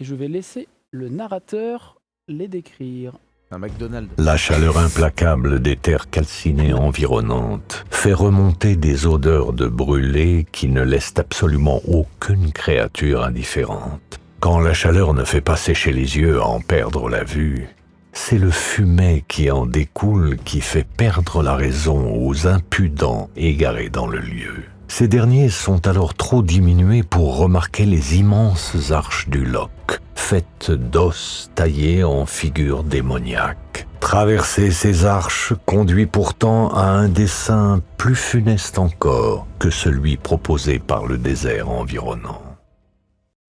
Et je vais laisser le narrateur les décrire. Un McDonald's. La chaleur implacable des terres calcinées environnantes fait remonter des odeurs de brûlé qui ne laissent absolument aucune créature indifférente. Quand la chaleur ne fait pas sécher les yeux à en perdre la vue, c'est le fumet qui en découle qui fait perdre la raison aux impudents égarés dans le lieu. Ces derniers sont alors trop diminués pour remarquer les immenses arches du Loch, faites d'os taillés en figures démoniaques. Traverser ces arches conduit pourtant à un dessein plus funeste encore que celui proposé par le désert environnant.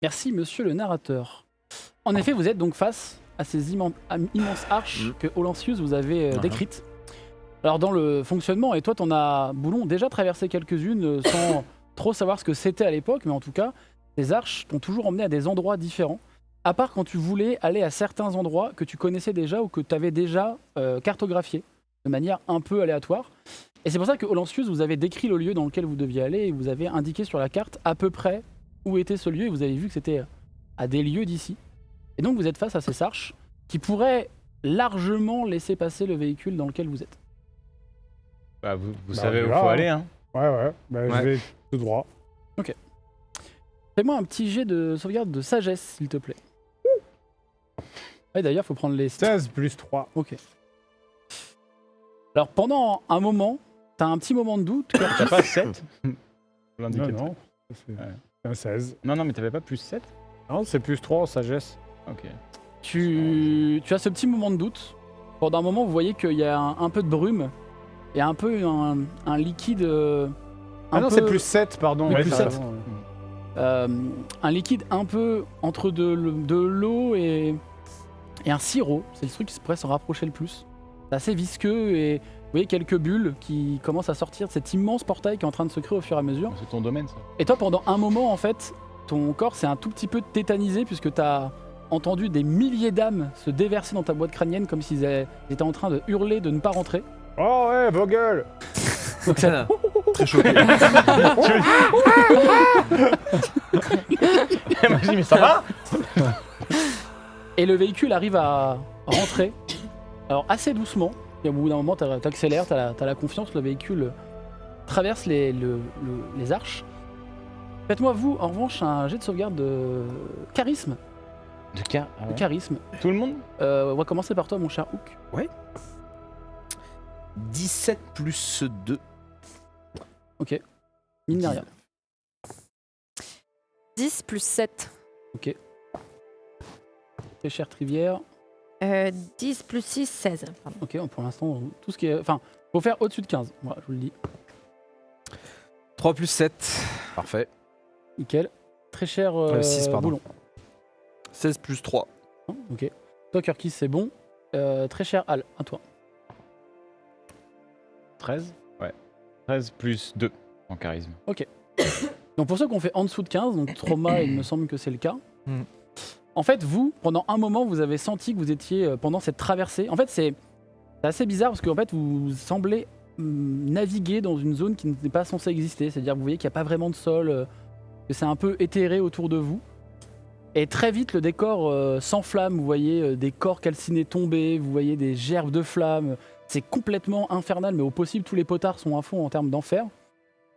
Merci, monsieur le narrateur. En effet, vous êtes donc face à ces immenses arches que Olancius vous avez décrites. Alors dans le fonctionnement, et toi t'en as, Boulon, déjà traversé quelques-unes sans trop savoir ce que c'était à l'époque, mais en tout cas, ces arches t'ont toujours emmené à des endroits différents, à part quand tu voulais aller à certains endroits que tu connaissais déjà ou que tu avais déjà cartographiés de manière un peu aléatoire. Et c'est pour ça que Olancius vous avez décrit le lieu dans lequel vous deviez aller et vous avez indiqué sur la carte à peu près où était ce lieu et vous avez vu que c'était à des lieux d'ici. Et donc vous êtes face à ces arches qui pourraient largement laisser passer le véhicule dans lequel vous êtes. Bah, vous savez où il faut aller, hein. Ouais. Bah, je vais tout droit. Ok. Fais-moi un petit jet de sauvegarde de sagesse, s'il te plaît. Ouais, d'ailleurs, faut prendre les... 16 plus 3. Ok. Alors, pendant un moment, t'as un petit moment de doute. T'as pas 7 Non. C'est un 16. Non, mais t'avais pas plus 7 Non, c'est plus 3 en sagesse. Ok. Tu as ce petit moment de doute. Pendant un moment, vous voyez qu'il y a un peu de brume et un peu un liquide. C'est plus 7, pardon. Oui, plus 7. Un liquide un peu entre de l'eau et un sirop. C'est le truc qui pourrait s'en rapprocher le plus. C'est assez visqueux et vous voyez quelques bulles qui commencent à sortir de cet immense portail qui est en train de se créer au fur et à mesure. C'est ton domaine, ça. Et toi, pendant un moment, en fait, ton corps s'est un tout petit peu tétanisé puisque tu as entendu des milliers d'âmes se déverser dans ta boîte crânienne comme s'ils étaient en train de hurler de ne pas rentrer. Oh ouais, vos gueules. Donc ça... Très choqué. Moi, je dis, mais ça va. Et le véhicule arrive à rentrer, alors assez doucement, et au bout d'un moment t'accélères, t'as la confiance, le véhicule traverse les arches. Faites-moi vous, en revanche, un jet de sauvegarde de charisme. De Charisme. Tout le monde On va commencer par toi, mon cher Hook. Ouais. 17 plus 2. Ok. Mine de rien. 10 plus 7. Ok. Très cher Trivière. 10 plus 6, 16. Pardon. Ok, pour l'instant, tout ce qui est... Enfin, faut faire au-dessus de 15. Voilà, je vous le dis. 3 plus 7. Parfait. Nickel. Très cher 6, pardon. Boulon. 16 plus 3. Ok. Toi, Kirkis, c'est bon. Très cher Al, à toi. 13 Ouais. 13 plus 2 en charisme. Donc pour ceux qui ont fait en dessous de 15, donc trauma, il me semble que c'est le cas. Mm. En fait, vous, pendant un moment, vous avez senti que vous étiez pendant cette traversée. En fait, c'est assez bizarre parce que en fait, vous semblez naviguer dans une zone qui n'est pas censée exister. C'est-à-dire que vous voyez qu'il n'y a pas vraiment de sol, que c'est un peu éthéré autour de vous. Et très vite, le décor s'enflamme. Vous voyez des corps calcinés tomber, vous voyez des gerbes de flammes. C'est complètement infernal, mais au possible, tous les potards sont à fond en termes d'enfer.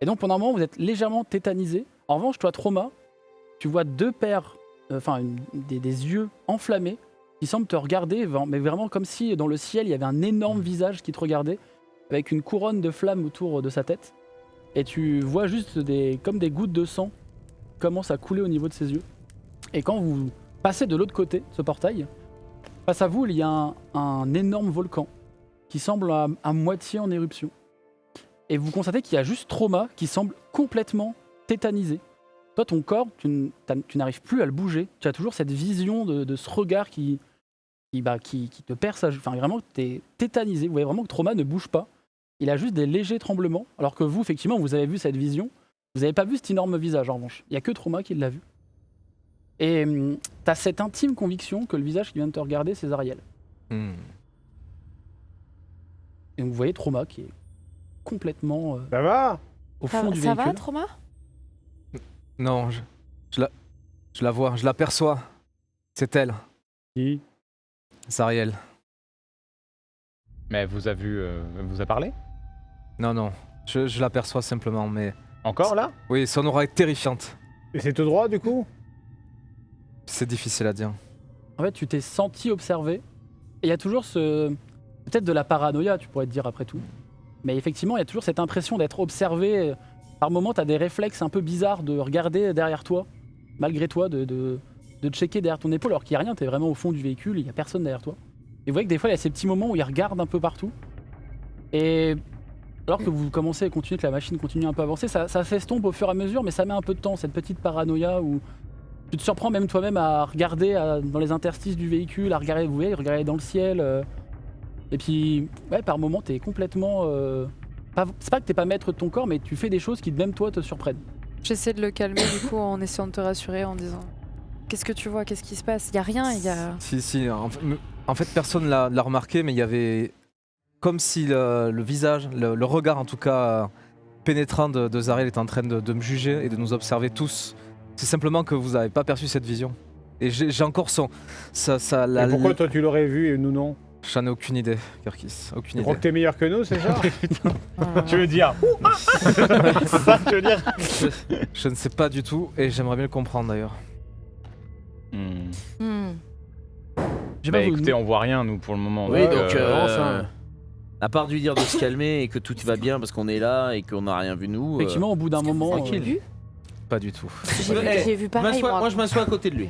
Et donc pendant un moment, vous êtes légèrement tétanisé. En revanche, toi, Trauma, tu vois deux paires, des yeux enflammés qui semblent te regarder, mais vraiment comme si dans le ciel, il y avait un énorme visage qui te regardait, avec une couronne de flammes autour de sa tête. Et tu vois juste comme des gouttes de sang qui commencent à couler au niveau de ses yeux. Et quand vous passez de l'autre côté, ce portail, face à vous, il y a un énorme volcan qui semble à moitié en éruption. Et vous constatez qu'il y a juste Trauma qui semble complètement tétanisé. Toi, ton corps, tu n'arrives plus à le bouger. Tu as toujours cette vision de ce regard qui te perce. Enfin, vraiment, tu es tétanisé. Vous voyez vraiment que Trauma ne bouge pas. Il a juste des légers tremblements. Alors que vous, effectivement, vous avez vu cette vision. Vous n'avez pas vu cet énorme visage, en revanche. Il n'y a que Trauma qui l'a vu. Et tu as cette intime conviction que le visage qui vient de te regarder, c'est Zariel. Et vous voyez Trauma qui est complètement Ça va au fond du Ça véhicule. va, Trauma? Non, je la vois, je l'aperçois. C'est elle, Qui Zariel. Mais elle vous a vu, elle vous a parlé? Non, non, je l'aperçois simplement, mais... Encore là? Oui, son aura est terrifiante. Et c'est tout droit du coup? C'est difficile à dire. En fait, tu t'es senti observé. Et il y a toujours ce... Peut-être de la paranoïa, tu pourrais te dire après tout. Mais effectivement, il y a toujours cette impression d'être observé. Par moments, tu as des réflexes un peu bizarres de regarder derrière toi, malgré toi, de checker derrière ton épaule, alors qu'il n'y a rien, tu es vraiment au fond du véhicule, il n'y a personne derrière toi. Et vous voyez que des fois, il y a ces petits moments où il regarde un peu partout. Et alors que vous commencez à continuer, que la machine continue un peu à avancer, ça s'estompe au fur et à mesure, mais ça met un peu de temps, cette petite paranoïa où tu te surprends même toi-même à regarder dans les interstices du véhicule, à regarder, vous voyez, regarder dans le ciel. Et puis, ouais, par moments, t'es complètement... c'est pas que t'es pas maître de ton corps, mais tu fais des choses qui, même toi, te surprennent. J'essaie de le calmer du coup en essayant de te rassurer en disant qu'est-ce que tu vois, qu'est-ce qui se passe? Il y a rien, il y a... Si, en fait personne l'a remarqué, mais il y avait comme si le visage, le regard en tout cas pénétrant de Zariel est en train de me juger et de nous observer tous. C'est simplement que vous n'avez pas perçu cette vision. Et j'ai encore son... Et pourquoi toi tu l'aurais vu et nous non? J'en ai aucune idée, Kirkis, aucune Tu idée. crois que t'es meilleur que nous, c'est ça? Tu veux dire? C'est ça que tu veux dire? Je ne sais pas du tout et j'aimerais bien le comprendre d'ailleurs. J'ai Bah pas écoutez, on voit rien nous pour le moment. Oui, donc ça. à part de lui dire de se calmer et que tout va bien parce qu'on est là et qu'on n'a rien vu nous. Effectivement, au bout d'un moment... tranquille. Pas du tout. J'ai vu pareil, moi. Moi, je m'assois à côté de lui.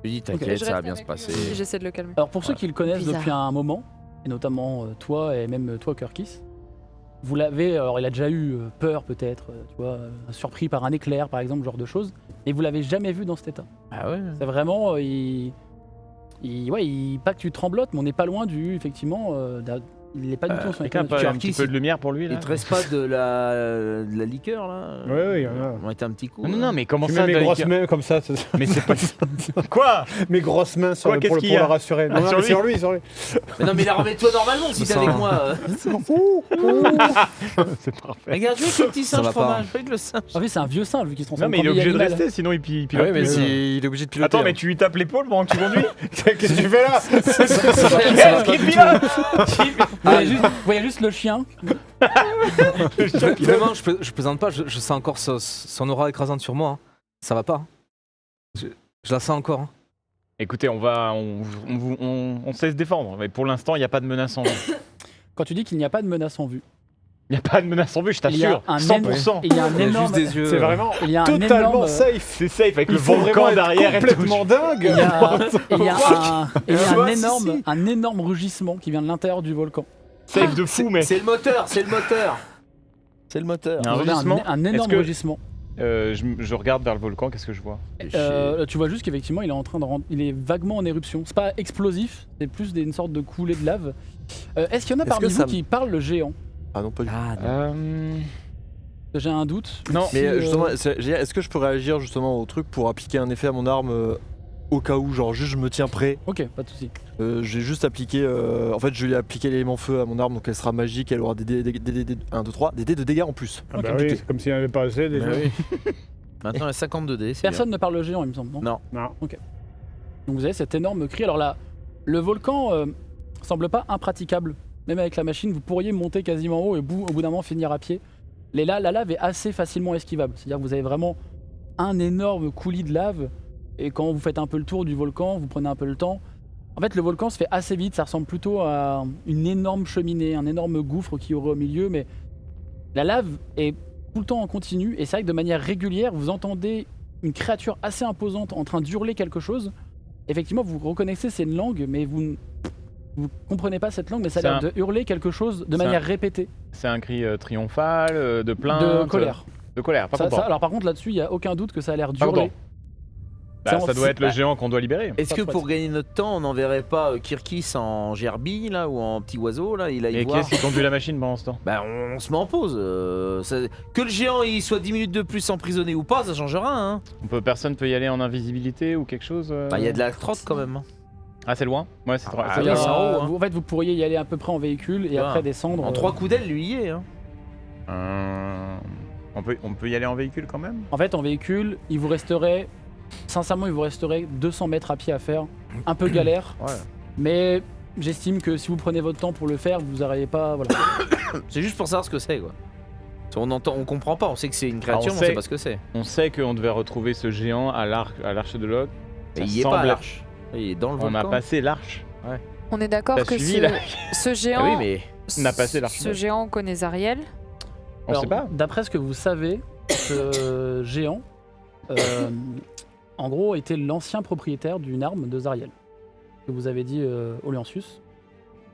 Je lui dis t'inquiète, Je ça va reste bien se avec passer. lui. J'essaie de le calmer. Alors pour ceux qui le connaissent Bizarre. depuis un moment, et notamment toi et même toi Kirkis, vous l'avez, alors il a déjà eu peur peut-être, tu vois, surpris par un éclair par exemple, ce genre de choses, et vous l'avez jamais vu dans cet état. Ah ouais. C'est vraiment, pas que tu tremblotes, mais on n'est pas loin du, effectivement, il n'est pas du tout en son état Quelqu'un a naturel. un petit peu de lumière pour lui là? Il te reste pas de la liqueur là? Ouais, il y en a. On va être un petit coup. Non, mais comment Tu ça mets mes Dalek? grosses mains comme ça. Mais c'est pas... Quoi? Mes grosses mains sur Quoi, le, qu'est-ce pour qu'il y a? le rassurer. Non, sur mais lui sur lui, sur lui. Mais non, mais la remets-toi normalement si t'es avec moi. C'est parfait. Regarde, je veux ce petit Ça singe va pas. fromage. Regarde le singe. En fait, c'est un vieux singe vu qu'il se Non transforme mais il est en vieil obligé de animal. rester sinon il pilote Ah oui, mais plus. il est obligé de piloter. Attends, mais hein. tu lui tapes l'épaule pendant que tu conduis? Qu'est-ce que tu fais là? Qui pilote? Vous voyez juste le chien. Vraiment, je plaisante pas, je sens encore son aura écrasante sur moi. Hein. Ça va pas. Hein. Je la sens encore. Hein. Écoutez, on sait se défendre, mais pour l'instant il n'y a pas de menace en vue. Quand tu dis qu'il n'y a pas de menace en vue, Il n'y a pas de menace en vue, je il y a t'assure. un 100%. il y a un Il y a énorme... juste des yeux. C'est vraiment Il y a un totalement énorme... safe. C'est safe avec Il le faut vraiment volcan être derrière et tout. complètement dingue. Il y a vois, un énorme rugissement qui vient de l'intérieur du volcan. Safe de fou, mais. C'est le moteur, c'est le moteur. C'est le moteur. Il y a un Vous voyez rugissement. un énorme Est-ce que- rugissement. Je regarde vers le volcan, qu'est-ce que je vois? Tu vois juste qu'effectivement il est en train de il est vaguement en éruption. C'est pas explosif, c'est plus une sorte de coulée de lave. Est-ce qu'il y en a Est-ce parmi que vous ça qui parlent le géant? Ah non, pas du tout. J'ai un doute. Non. Si, Mais justement, est-ce que je peux réagir justement au truc pour appliquer un effet à mon arme au cas où, genre juste je me tiens prêt. Ok, pas de soucis. J'ai juste appliqué, en fait je vais appliquer l'élément feu à mon arme, donc elle sera magique, elle aura des dés de dégâts en plus. Ah bah oui, c'est comme s'il n'y en avait pas assez déjà. Bah oui. Maintenant, il y a 52 dés. c'est Personne ne parle le géant, il me semble, non? Non. Non. Ok. Donc vous avez cet énorme cri. Alors là, le volcan semble pas impraticable. Même avec la machine, vous pourriez monter quasiment haut et au bout d'un moment finir à pied. La lave est assez facilement esquivable. C'est-à-dire que vous avez vraiment un énorme coulis de lave. Et quand vous faites un peu le tour du volcan, vous prenez un peu le temps. En fait, le volcan se fait assez vite. Ça ressemble plutôt à une énorme cheminée, un énorme gouffre qui aurait au milieu. Mais la lave est tout le temps en continu. Et c'est vrai que de manière régulière, vous entendez une créature assez imposante en train d'hurler quelque chose. Effectivement, vous reconnaissez, c'est une langue, mais vous comprenez pas cette langue, mais ça a l'air de hurler quelque chose de manière répétée. C'est un cri triomphal, de plainte. De colère. De colère, pas Ça, content. alors par contre, là-dessus, il n'y a aucun doute que ça a l'air Pas d'hurler. content. Bah, ça doit être le géant qu'on doit libérer. Est-ce que Pas pour trop. gagner notre temps, on n'enverrait pas Kirkis en gerbille là ou en petit oiseau là? Il a Et qui est-ce qui conduit la machine pendant ce temps? Bah on se met en pause. Que le géant il soit 10 minutes de plus emprisonné ou pas, ça change rien. Hein. Personne peut y aller en invisibilité ou quelque chose Bah il y a de la trotte quand même. Hein. Ah, c'est loin? Ouais, c'est trop. Ah, c'est Il y a- oui, c'est en haut, hein. En fait, vous pourriez y aller à peu près en véhicule et Ouais. après descendre. En 3 coups d'aile, lui y est. Hein. On peut y aller en véhicule quand même? En fait, en véhicule, il vous resterait 200 mètres à pied à faire. Un peu galère, Ouais. mais j'estime que si vous prenez votre temps pour le faire, vous n'arrivez pas. Voilà. C'est juste pour savoir ce que c'est, quoi. On comprend pas, on sait que c'est une Alors, créature, mais on sait pas ce que c'est. On sait qu'on devait retrouver ce géant à l'arche de Locke. Et Ça il y est pas à semble- l'arche. Il est dans le On a volcan. passé l'arche. On est d'accord T'as que suivi, là ce Ah géant. oui, mais On a passé l'arche. Ce géant connaît Zariel. On sait pas. D'après ce que vous savez, ce géant, en gros, était l'ancien propriétaire d'une arme de Zariel, que vous avez dit Oliancius.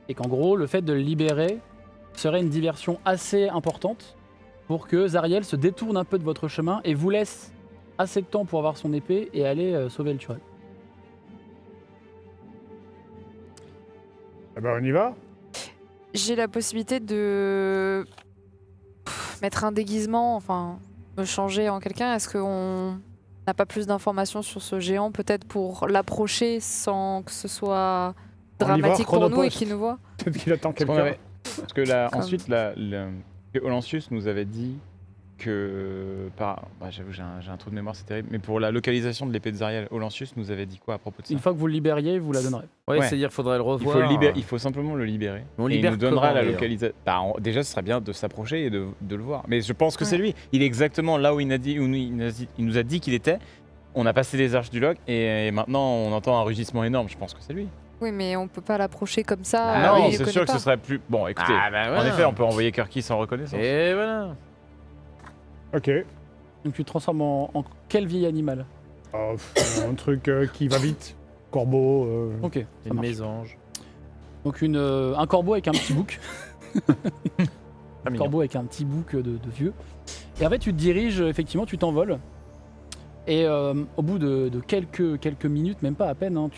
Et qu'en gros, le fait de le libérer serait une diversion assez importante pour que Zariel se détourne un peu de votre chemin et vous laisse assez de temps pour avoir son épée et aller sauver le Turel. Eh ben, on y va. J'ai la possibilité de mettre un déguisement, enfin me changer en quelqu'un. Est-ce qu'on n'a pas plus d'informations sur ce géant, peut-être pour l'approcher sans que ce soit En livreur dramatique pour nous et chronopost. qu'il nous voit? Peut-être qu'il attend Parce qu'on quelqu'un. avait- Parce que là, Comme- ensuite, que Olancius nous avait dit que. J'avoue, j'ai un trou de mémoire, c'est terrible. Mais pour la localisation de l'épée de Zariel, Olancius nous avait dit quoi à propos de ça? Une fois que vous le libériez, vous la donnerez. ouais, Ouais. c'est-à-dire qu'il faudrait le Il revoir. il faut simplement le libérer. On et il libère nous donnera comment, la d'ailleurs localisation. Déjà, ce serait bien de s'approcher et de le voir. Mais je pense que c'est lui. Il est exactement là où il nous a dit qu'il était. On a passé les arches du Locke et maintenant on entend un rugissement énorme. Je pense que c'est lui. Oui, mais on peut pas l'approcher comme ça. non, il le c'est connaît sûr que pas. ce serait plus. Bon, écoutez. Ah, bah En voilà. effet, on peut envoyer Kirky sans reconnaissance. Et voilà. Ok. Donc tu te transformes en quel vieil animal? Oh, un truc qui va vite. Corbeau. Ok, ça Une marche. mésange. Donc un corbeau avec un petit bouc. Pas mignon. Corbeau avec un petit bouc de vieux. Et en fait, tu te diriges, effectivement, tu t'envoles. Et au bout de quelques minutes, même pas à peine, hein,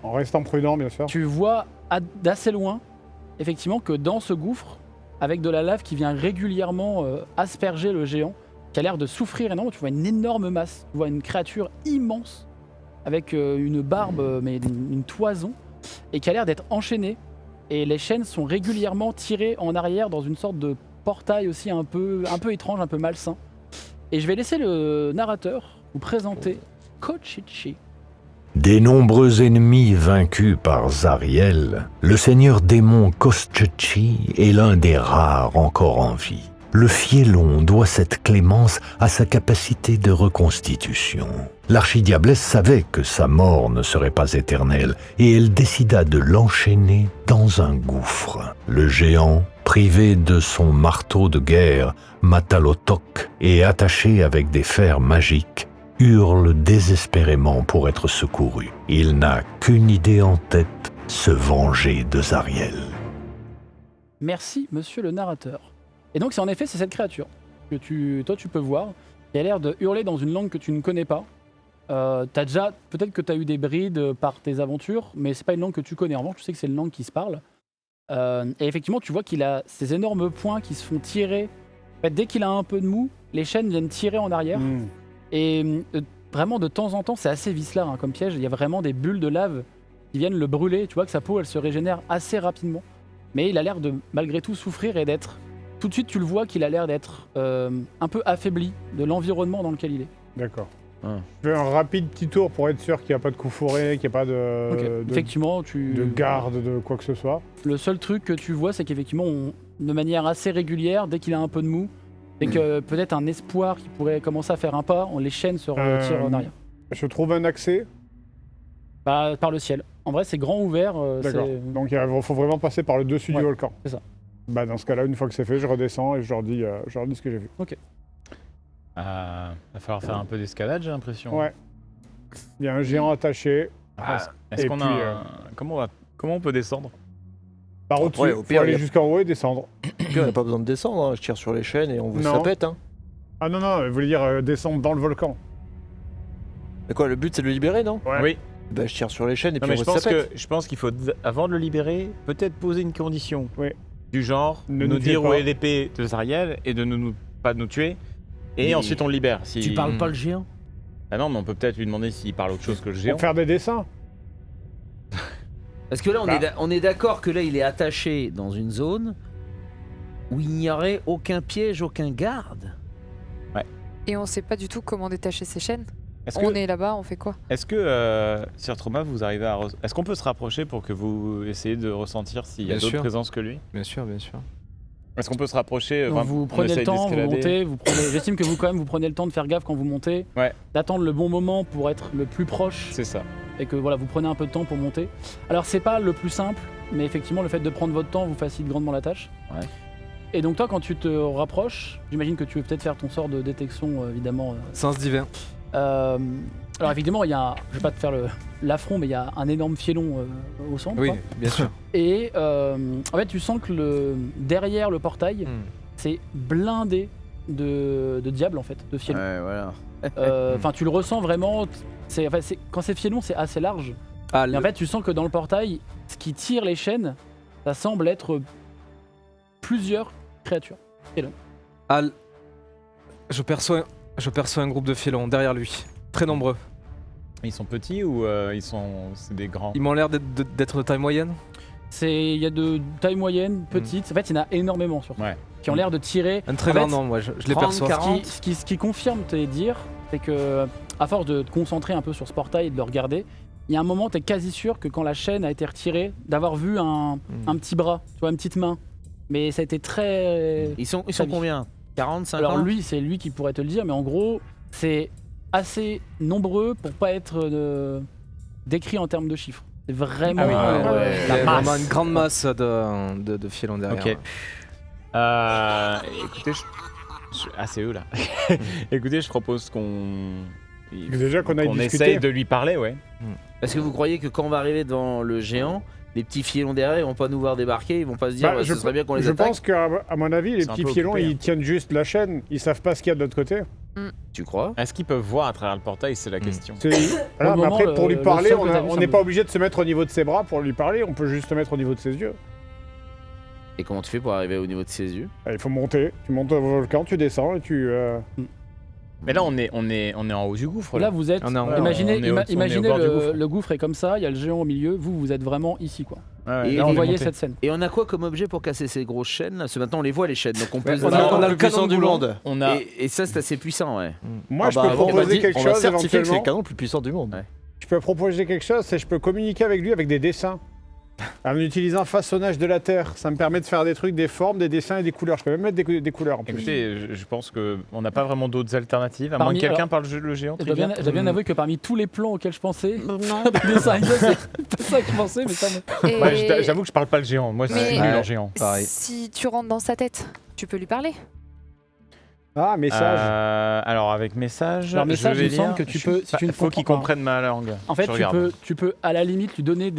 En restant prudent, bien sûr. tu vois d'assez loin, effectivement, que dans ce gouffre, avec de la lave qui vient régulièrement asperger le géant, qui a l'air de souffrir énormément, tu vois une énorme masse, tu vois une créature immense, avec une barbe, mais une toison, et qui a l'air d'être enchaînée. Et les chaînes sont régulièrement tirées en arrière dans une sorte de portail aussi un peu étrange, un peu malsain. Et je vais laisser le narrateur vous présenter Kochichi. Des nombreux ennemis vaincus par Zariel, le seigneur démon Koschechi est l'un des rares encore en vie. Le Fielon doit cette clémence à sa capacité de reconstitution. L'archidiablesse savait que sa mort ne serait pas éternelle et elle décida de l'enchaîner dans un gouffre. Le géant, privé de son marteau de guerre, Matalotok, et attaché avec des fers magiques, hurle désespérément pour être secouru. Il n'a qu'une idée en tête, se venger de Zariel. Merci, monsieur le narrateur. Et donc, c'est cette créature que toi, tu peux voir, qui a l'air de hurler dans une langue que tu ne connais pas. Peut-être que tu as eu des brides par tes aventures, mais c'est pas une langue que tu connais. En revanche, tu sais que c'est une langue qui se parle. Et effectivement, tu vois qu'il a ces énormes poings qui se font tirer. En fait, dès qu'il a un peu de mou, les chaînes viennent tirer en arrière. Et vraiment, de temps en temps, c'est assez vicelard comme piège. Il y a vraiment des bulles de lave qui viennent le brûler. Tu vois que sa peau, elle se régénère assez rapidement. Mais il a l'air de, malgré tout, souffrir et d'être... Tout de suite, tu le vois qu'il a l'air d'être un peu affaibli de l'environnement dans lequel il est. D'accord. Ah. Je fais un rapide petit tour pour être sûr qu'il n'y a pas de coup fourré, qu'il n'y a pas de Effectivement, garde, de quoi que ce soit. Le seul truc que tu vois, c'est qu'effectivement, de manière assez régulière, dès qu'il a un peu de mou, dès que peut-être un espoir qui pourrait commencer à faire un pas, les chaînes se retirent en arrière. Je trouve un accès. Par le ciel. En vrai, c'est grand ouvert. D'accord. Donc il faut vraiment passer par le dessus du volcan. C'est ça. Bah, dans ce cas-là, une fois que c'est fait, je redescends et je leur dis ce que j'ai vu. Ok. Va falloir faire un peu d'escalade, j'ai l'impression. Ouais. Il y a un géant attaché. Est-ce Et qu'on puis, a comment on peut descendre? Par au-dessus, Ouais, il au faut pire, aller y a- jusqu'en haut et descendre. On n'a pas besoin de descendre, hein. Je tire sur les chaînes et on vous Non. ça pète. Hein. Ah non, je voulais dire descendre dans le volcan. Mais quoi, le but c'est de le libérer, non? Ouais. Oui. Bah je tire sur les chaînes et Non, puis mais on je voit si ça pète. pense qu'il faut, avant de le libérer, peut-être poser une condition. Oui. Du genre, Ne nous nous tuez dire où pas. est l'épée de Zariel et de pas nous tuer. Et Mais ensuite on le libère. Tu parles pas le géant? Ah non, mais on peut peut-être lui demander s'il parle autre chose que le géant. Pour faire des dessins. Parce que là, on est d'accord que là, il est attaché dans une zone où il n'y aurait aucun piège, aucun garde. Et on sait pas du tout comment détacher ses chaînes. On est là-bas, on fait quoi? Est-ce que, Sir Trauma, vous arrivez à... Est-ce qu'on peut se rapprocher pour que vous essayez de ressentir s'il y a Bien d'autres sûr. présences que lui? Bien sûr, bien sûr. Est-ce qu'on peut se rapprocher? Donc vraiment, vous on prenez le essaye temps, vous d'escalader montez, j'estime que vous quand même vous prenez le temps de faire gaffe quand vous montez, Ouais. d'attendre le bon moment pour être le plus proche C'est ça. et que voilà, vous prenez un peu de temps pour monter. Alors c'est pas le plus simple, mais effectivement le fait de prendre votre temps vous facilite grandement la tâche. Ouais. Et donc toi quand tu te rapproches, j'imagine que tu veux peut-être faire ton sort de détection évidemment. Sens divin. Alors évidemment il y a, je vais pas te faire l'affront, mais il y a un énorme fielon au centre. Oui, quoi. bien sûr. Et en fait tu sens que derrière le portail, c'est blindé de diables en fait, de fielons. Ouais, voilà. Enfin, tu le ressens vraiment. Quand c'est fielon, c'est assez large. Ah, Et en fait, tu sens que dans le portail, ce qui tire les chaînes, ça semble être plusieurs créatures. je perçois un groupe de félons derrière lui, très nombreux. Ils sont petits ou c'est des grands? Ils m'ont l'air d'être de taille moyenne. Il y a de taille moyenne, petite. En fait, il y en a énormément surtout. Ouais. Qui ont l'air de tirer. Un très En grand fait, nombre, je les 30, perçois. 40. Ce qui confirme tes dires, c'est que à force de te concentrer un peu sur ce portail et de le regarder, il y a un moment, tu es quasi sûr que quand la chaîne a été retirée, d'avoir vu un petit bras, tu vois, une petite main. Mais ça a été très. Ils sont vite. combien? 40, 50? Alors lui, c'est lui qui pourrait te le dire, mais en gros, c'est assez nombreux pour pas être décrit en termes de chiffres. C'est vraiment Il y a La masse. vraiment une grande masse de félons derrière. Ok. Écoutez, ah c'est eux là. Écoutez, je propose qu'on... Déjà qu'on aille discuter. essaye de lui parler, ouais. Est-ce que vous croyez que quand on va arriver devant le géant, les petits fielons derrière, ils vont pas nous voir débarquer, ils vont pas se dire ce serait bien qu'on les Je attaque? pense qu'à mon avis, les C'est un petits peu fielons, occupé, hein. ils tiennent juste la chaîne, ils savent pas ce qu'il y a de l'autre côté. Tu crois? Est-ce qu'ils peuvent voir à travers le portail? C'est la question. Voilà, mais moment, après, pour lui le parler, seul que t'as vu, on ça n'est me- pas obligé de se mettre au niveau de ses bras pour lui parler, on peut juste se mettre au niveau de ses yeux. Et comment tu fais pour arriver au niveau de ses yeux? Il faut monter, tu montes au volcan, tu descends et tu... Mais là, on est en haut du gouffre. Là, vous êtes. On est en- imaginez on est au- on est au imaginez bord du gouffre. le gouffre est comme ça, il y a le géant au milieu, vous êtes vraiment ici quoi. Ouais, Et là, Là, on vous est voyez monté. cette scène. Et on a quoi comme objet pour casser ces grosses chaînes là? Parce que maintenant on les voit les chaînes, donc on peut se on dire- a le le plus puissant canon du boulot. monde. On a... Et ça c'est assez puissant, ouais. Moi, je peux on va proposer quelque on va chose certifier que c'est le éventuellement. canon le plus puissant du monde. Ouais. Je peux proposer quelque chose, c'est je peux communiquer avec lui avec des dessins. En utilisant façonnage de la terre, ça me permet de faire des trucs, des formes, des dessins et des couleurs. Je peux même mettre des couleurs en plus. Écoutez, je pense qu'on n'a pas vraiment d'autres alternatives, à Parmi- moins que quelqu'un alors, parle le géant. Je dois bien, Trivia. je dois bien avouer que parmi tous les plans auxquels je pensais, Non. des dessins animés, c'est pas ça que je pensais, mais ça me. Et Ouais, j'avoue que je parle pas le géant. Moi, Mais- c'est nul en géant. Pareil. si tu rentres dans sa tête, tu peux lui parler. Ah, message. Alors avec message, Alors, message, je vais il me semble lire. que tu peux, si tu ne faut qu'il comprends pas- comprenne ma langue. En fait, Je regarde. tu peux à la limite lui donner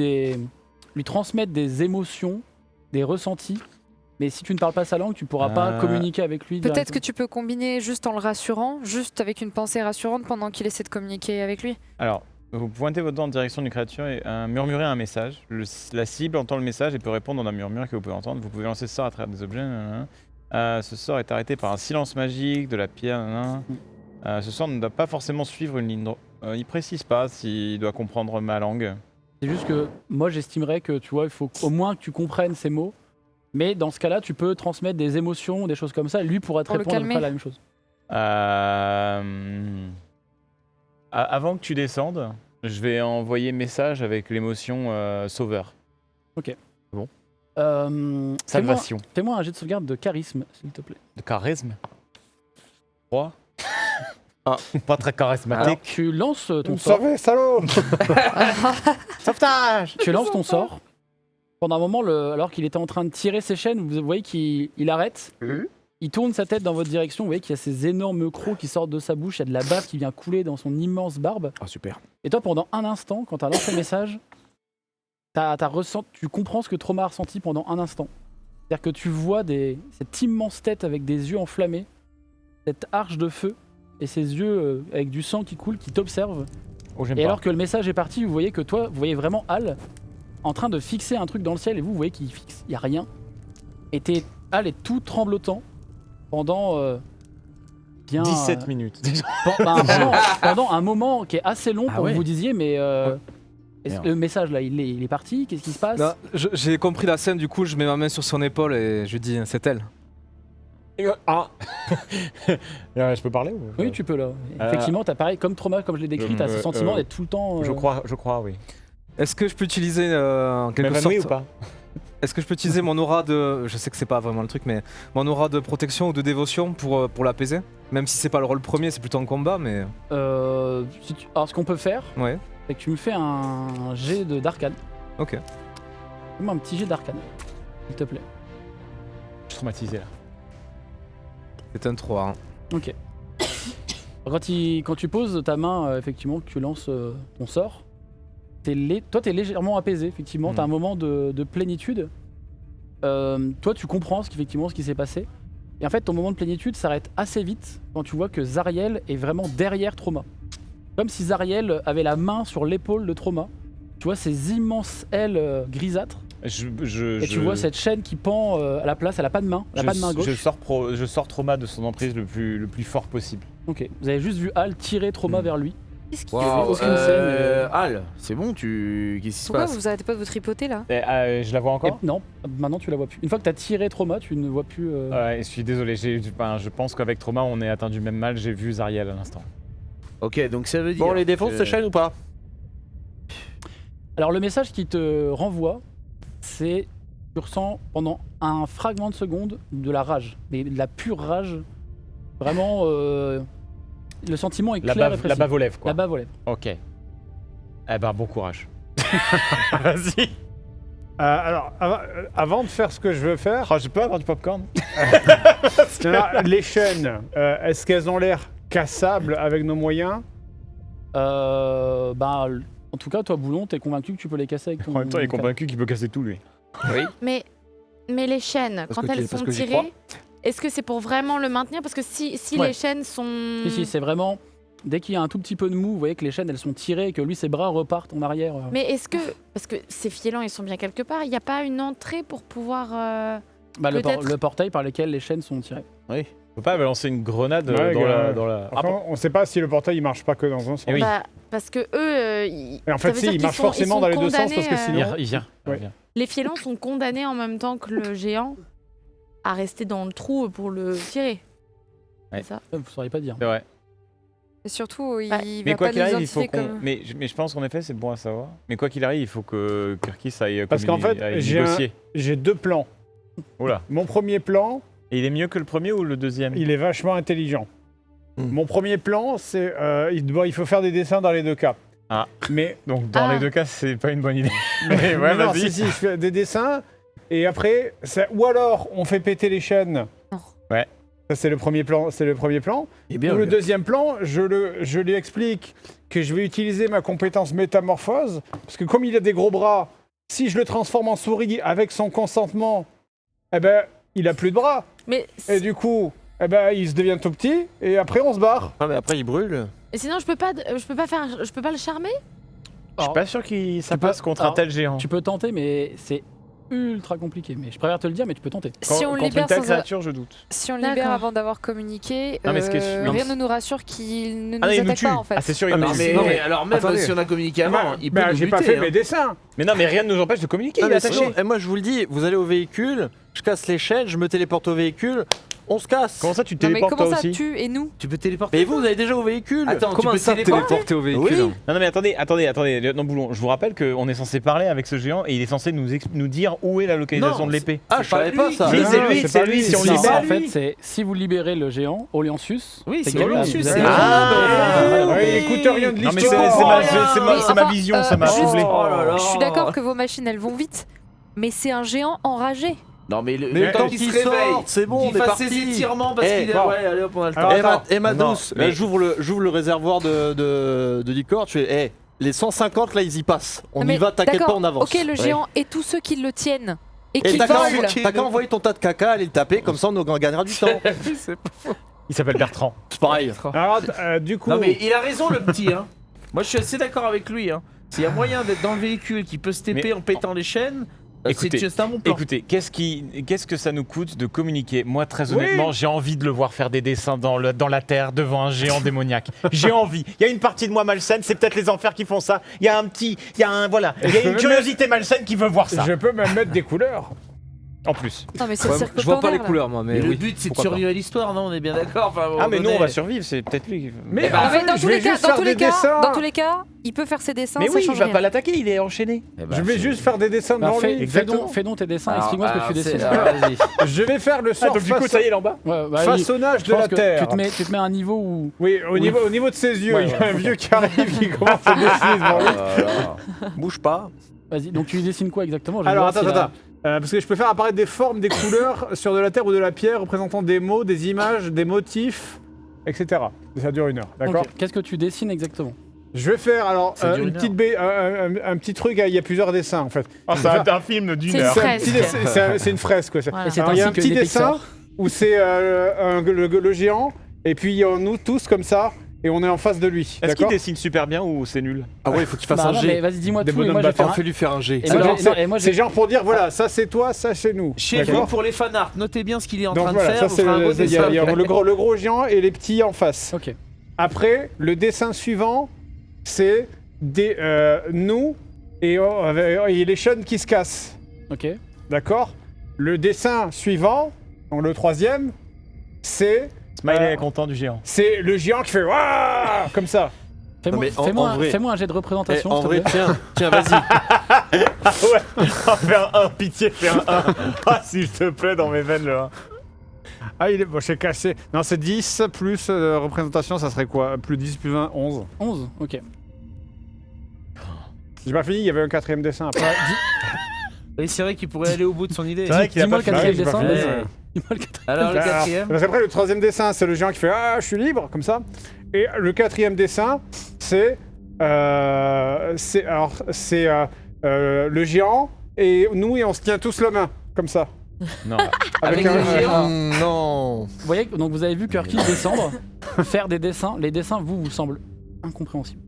lui transmettre des émotions, des ressentis. Mais si tu ne parles pas sa langue, tu pourras pas communiquer avec lui. Peut-être que tu peux combiner juste en le rassurant, juste avec une pensée rassurante pendant qu'il essaie de communiquer avec lui. Alors, vous pointez votre doigt en direction d'une créature et murmurez un message. La cible entend le message et peut répondre dans un murmure que vous pouvez entendre. Vous pouvez lancer ce sort à travers des objets. Ce sort est arrêté par un silence magique, de la pierre. Ce sort ne doit pas forcément suivre une ligne droite. Il précise pas s'il doit comprendre ma langue. C'est juste que moi j'estimerais que tu vois, il faut au moins que tu comprennes ces mots. Mais dans ce cas-là, tu peux transmettre des émotions, des choses comme ça. Et lui pourra te Pour le répondre à peu calmer. près la même chose. Avant que tu descendes, je vais envoyer message avec l'émotion sauveur. Fais-moi Salvation. fais-moi un jet de sauvegarde de charisme, s'il te plaît. De charisme. 3. Pas très charismatique. Alors, tu lances ton Vous me sort. sauvez, salaud. Sauvetage. Tu lances ton sort. Pendant un moment, alors qu'il était en train de tirer ses chaînes, vous voyez qu'il arrête. Il tourne sa tête dans votre direction. Vous voyez qu'il y a ces énormes crocs qui sortent de sa bouche. Il y a de la bave qui vient couler dans son immense barbe. Ah super. Et toi, pendant un instant, quand tu as lancé le message, tu comprends ce que Trauma a ressenti pendant un instant. C'est-à-dire que tu vois cette immense tête avec des yeux enflammés, cette arche de feu, et ses yeux avec du sang qui coule, qui t'observent. Oh, j'aime Et pas. alors que le message est parti, vous voyez que toi, vous voyez vraiment Al en train de fixer un truc dans le ciel, et vous voyez qu'il fixe, il n'y a rien. Et Al est tout tremblotant pendant bien 17 minutes. pendant un moment qui est assez long Ah pour ouais. que vous disiez, mais Merde. le message là, il est parti, qu'est-ce qui se passe? Non, j'ai compris la scène, du coup je mets ma main sur son épaule et je lui dis c'est elle. Ah Je peux parler ou... Oui, tu peux là. Effectivement, t'as pareil, comme trauma, comme je l'ai décrit, t'as ce sentiment d'être tout le temps. Je crois, oui. Est-ce que je peux utiliser en quelque sorte ou pas? Est-ce que je peux utiliser mon aura de... Je sais que c'est pas vraiment le truc, mais mon aura de protection ou de dévotion pour l'apaiser? Même si c'est pas le rôle premier, c'est plutôt en combat, mais... Alors, ce qu'on peut faire, Ouais, c'est que tu me fais un jet d'arcane. ok. Fais-moi un petit jet d'arcane, s'il te plaît. Je suis traumatisé là. C'est un 3. Hein. Ok. Quand tu poses ta main, effectivement, que tu lances ton sort, toi t'es légèrement apaisé, effectivement, t'as un moment de plénitude. Toi tu comprends ce qui s'est passé. Et en fait ton moment de plénitude s'arrête assez vite quand tu vois que Zariel est vraiment derrière Trauma. Comme si Zariel avait la main sur l'épaule de Trauma. Tu vois ces immenses ailes grisâtres. Tu vois cette chaîne qui pend à la place, elle a pas de main, elle a pas de main gauche. Je sors Trauma de son emprise le plus fort possible. Ok, vous avez juste vu Al tirer Trauma vers lui. Qu'est-ce qu'il Waouh, aucune scène, Al, c'est bon, qu'est-ce qui se Pourquoi passe? vous arrêtez pas de vous tripoter là? Je la vois encore? Non, maintenant tu la vois plus. Une fois que t'as tiré Trauma, tu ne vois plus. Ouais, je suis désolé, je pense qu'avec Trauma on est atteint du même mal, j'ai vu Zariel à l'instant. Ok, donc ça veut dire... Bon, les défenses, que- c'est chaîne ou pas? Alors le message qui te renvoie, c'est tu ressens pendant un fragment de seconde de la rage, mais de la pure rage. Vraiment, le sentiment est clair et précis. La bave aux lèvres quoi. La bave aux lèvres. Ok. Eh ben bon courage. Vas-y. Alors, avant de faire ce que je veux faire, Oh, je peux avoir du popcorn? les chaînes, est-ce qu'elles ont l'air cassables avec nos moyens? En tout cas, toi, Boulon, t'es convaincu que tu peux les casser avec ton. En même temps, il est convaincu qu'il peut casser tout lui. Oui. Mais les chaînes, quand elles sont que j'y crois. tirées, est-ce que c'est pour vraiment le maintenir? Parce que si Ouais. les chaînes sont... Si, c'est vraiment. Dès qu'il y a un tout petit peu de mou, vous voyez que les chaînes elles sont tirées et que lui ses bras repartent en arrière. Mais est-ce que... Parce que ces fielans, ils sont bien quelque part. Il n'y a pas une entrée pour pouvoir... peut-être- Le portail par lequel les chaînes sont tirées. On peut pas balancer une grenade Ouais, dans la. Enfin, on sait pas si le portail il marche pas que dans un sens. Eh oui. Bah, parce que eux... Et en fait, si, il marche forcément dans les deux sens parce que sinon. Il vient. Ouais. Les fielans sont condamnés en même temps que le géant à rester dans le trou pour le tirer. Ouais. C'est ça. Vous sauriez pas dire. C'est vrai. Et surtout, il Ouais. Mais va quoi pas qu'il nous arrive, il faut identifier qu'on. comme... Mais je pense qu'en effet, c'est bon à savoir. Mais quoi qu'il arrive, il faut que Kirkis aille Parce qu'en fait, aille j'ai négocier. J'ai deux plans. Oula. Mon premier plan, Et il est mieux que le premier ou le deuxième? il est vachement intelligent. Mon premier plan, c'est il faut faire des dessins dans les deux cas. Ah. Mais Donc dans Ah. les deux cas, c'est pas une bonne idée. Mais ouais, non, vas-y. si, je fais des dessins et après, ou alors on fait péter les chaînes. Non. Ouais. Ça c'est le premier plan. Eh bien, Ou le deuxième plan, je lui explique que je vais utiliser ma compétence métamorphose parce que comme il a des gros bras, si je le transforme en souris avec son consentement, eh ben il a plus de bras Mais et du coup, eh ben il se devient tout petit et après on se barre. Ah, mais après, il brûle. sinon, je peux pas le charmer? Je suis pas sûr que ça tu peux- passe contre un alors, tel géant. Tu peux tenter, mais c'est ultra compliqué. Mais je préfère te le dire, mais tu peux tenter. Si on le Contre libère une telle sans... créature, je doute. Si on le D'accord. libère avant d'avoir communiqué, Non, mais ce qui est sûr- rien ne nous rassure qu'il ne nous Ah non, il nous attaque tue. pas en fait. Ah c'est sûr, il Ah, nous mais tue. c'est- Non, mais alors même Attendez. si on a communiqué avant, il peut Ben, nous j'ai pas buter, fait hein. mes dessins. Mais non, mais rien ne nous empêche de communiquer. Non, Il est mais attaché. sinon, moi, je vous le dis, vous allez au véhicule, je casse les chaînes, je me téléporte au véhicule, on se casse. Comment ça, tu te Non mais téléportes comment toi ça aussi? tue et nous? Tu peux téléporter. Mais vous allez déjà au véhicule. Attends, Comment tu peux ça téléporter téléporter au véhicule? Oui. Non, non, mais attendez, lieutenant Boulon, je vous rappelle qu'on est censé parler avec ce géant et il est censé nous dire où est la localisation Non, de l'épée. Ah, je savais pas ça. Oui, c'est lui, c'est c'est pas lui, lui, si on c'est libère. ça. En fait, c'est si vous libérez le géant, Oleansus. Oui, c'est gagné, Oleansus, vous c'est avez- vrai. Ouais, il écoute rien de Non, mais l'histoire. c'est ma vision, ça m'a juste- troublé. Oh là là. Je suis d'accord que vos machines elles vont vite, mais c'est un géant enragé. Non, mais Mais le temps quand qu'il il se réveille, sort, c'est bon, on qu'il est fasse ses parti. étirements parce Eh, qu'il est. bon. Ouais, allez hop, on a le temps. Alors, attends. Emma Non, Douce, mais- là j'ouvre le réservoir de liqueur, tu fais, les 150 là ils y passent, on Mais y va, t'inquiète pas, d'accord, on avance. Ok, le géant et tous ceux qui le tiennent et Et qui t'as qu'à volent. t'as qu'à envoyer ton tas de caca, aller le taper, comme ça on gagnera du temps. Il s'appelle Bertrand. C'est pareil. Alors, du coup, Non, mais il a raison, le petit, hein. Moi, je suis assez d'accord avec lui, hein. S'il y a moyen d'être dans le véhicule qui peut se TP Mais- en pétant les chaînes, Écoutez, c'est un bon plan. Écoutez, qu'est-ce que ça nous coûte de communiquer? Moi, très honnêtement, j'ai envie de le voir faire des dessins dans la terre devant un géant démoniaque. J'ai envie. Il y a une partie de moi malsaine, c'est peut-être les enfers qui font ça. Il y a une curiosité malsaine qui veut voir ça. je peux même mettre des couleurs. En plus. Non, mais c'est Ouais, le cirque je vois pas Popin les d'air, là. couleurs moi, mais Mais le oui, but c'est de pourquoi pas. survivre à l'histoire, non? On est bien d'accord. Enfin, Ah mais nous on va survivre, c'est peut-être lui. Mais Eh ben, en fait, Dans je tous vais les cas, juste faire des dessins. dans tous les cas, il peut faire ses dessins. Mais ça oui, il change va rien. pas l'attaquer, il est enchaîné. Je vais juste faire des dessins devant lui. Fais donc tes dessins, explique-moi ce que tu dessines. Vas-y. Je vais faire le sort donc du coup ça y est, il est en bas. Ouais, bah, façonnage je de pense la que terre. tu te mets à un niveau où. Oui, au niveau de ses yeux, Ouais, il y a un vieux qui arrive qui commence à dessiner devant lui. Bouge pas. Vas-y, donc tu dessines quoi exactement? Je vais Alors voir attends, s'il a- attends. Parce que je peux faire apparaître des formes, des couleurs sur de la terre ou de la pierre représentant des mots, des images, des motifs, etc. Ça dure 1 heure, d'accord? Ok, qu'est-ce que tu dessines exactement? Je vais faire alors Ça dure une une petite un petit truc, il y a plusieurs dessins en fait. C'est un film d'une C'est heure. une C'est un petit fresque. dessin- c'est une fresque. Quoi. Voilà. Et c'est Alors, il y a un ainsi que petit les dessin Pixar. où c'est le géant, et puis il y a nous tous comme ça, et on est en face de lui. Est-ce qu'il D'accord? dessine super bien ou c'est nul? Ah ouais, il faut qu'il fasse Bah un non, mais G. vas-y, dis-moi Des tout et moi bonhommes je vais faire On un... fait lui faire un G. Et C'est moi, genre, j'ai- non, et moi, c'est j'ai- genre pour dire voilà, ça c'est toi, ça c'est nous. Chez D'accord? vous pour les fanarts, notez bien ce qu'il est en Donc train voilà, de ça faire. Vous c'est ferez un beau il y a dessin. le gros géant et les petits en face. Ok. Après, le dessin suivant, c'est nous et les chaînes qui se cassent. Ok. D'accord? Le dessin suivant, donc le troisième, c'est Smiley est content du géant. c'est le géant qui fait Waouh comme ça. Fais-moi mais en fais-moi vrai- fais-moi un jet de représentation. En s'il te vrai, plaît. tiens, vas-y. Ouais, fais un 1, pitié, fais un 1. Ah, s'il te plaît, dans mes veines, le 1. Ah, il est bon, j'ai cassé. Non, c'est 10 plus représentation, ça serait quoi? Plus 10 plus 1, 11. 11, ok. J'ai pas fini, il y avait un quatrième dessin après. Oui, c'est vrai qu'il pourrait aller au bout de son idée. C'est vrai qu'il a Dis-moi pas le quatrième j'ai pas dessin. fait. vas-y. Ouais. Dis-moi le quatrième. Alors le Alors, quatrième. parce qu'après, le troisième dessin, c'est le géant qui fait Ah, je suis libre, comme ça. Et le quatrième dessin, c'est. Le géant et nous, et on se tient tous la main, comme ça. Non. Avec le géant. Non. Vous voyez, donc vous avez vu Kirky descendre, faire des dessins. Les dessins, vous semblent incompréhensibles.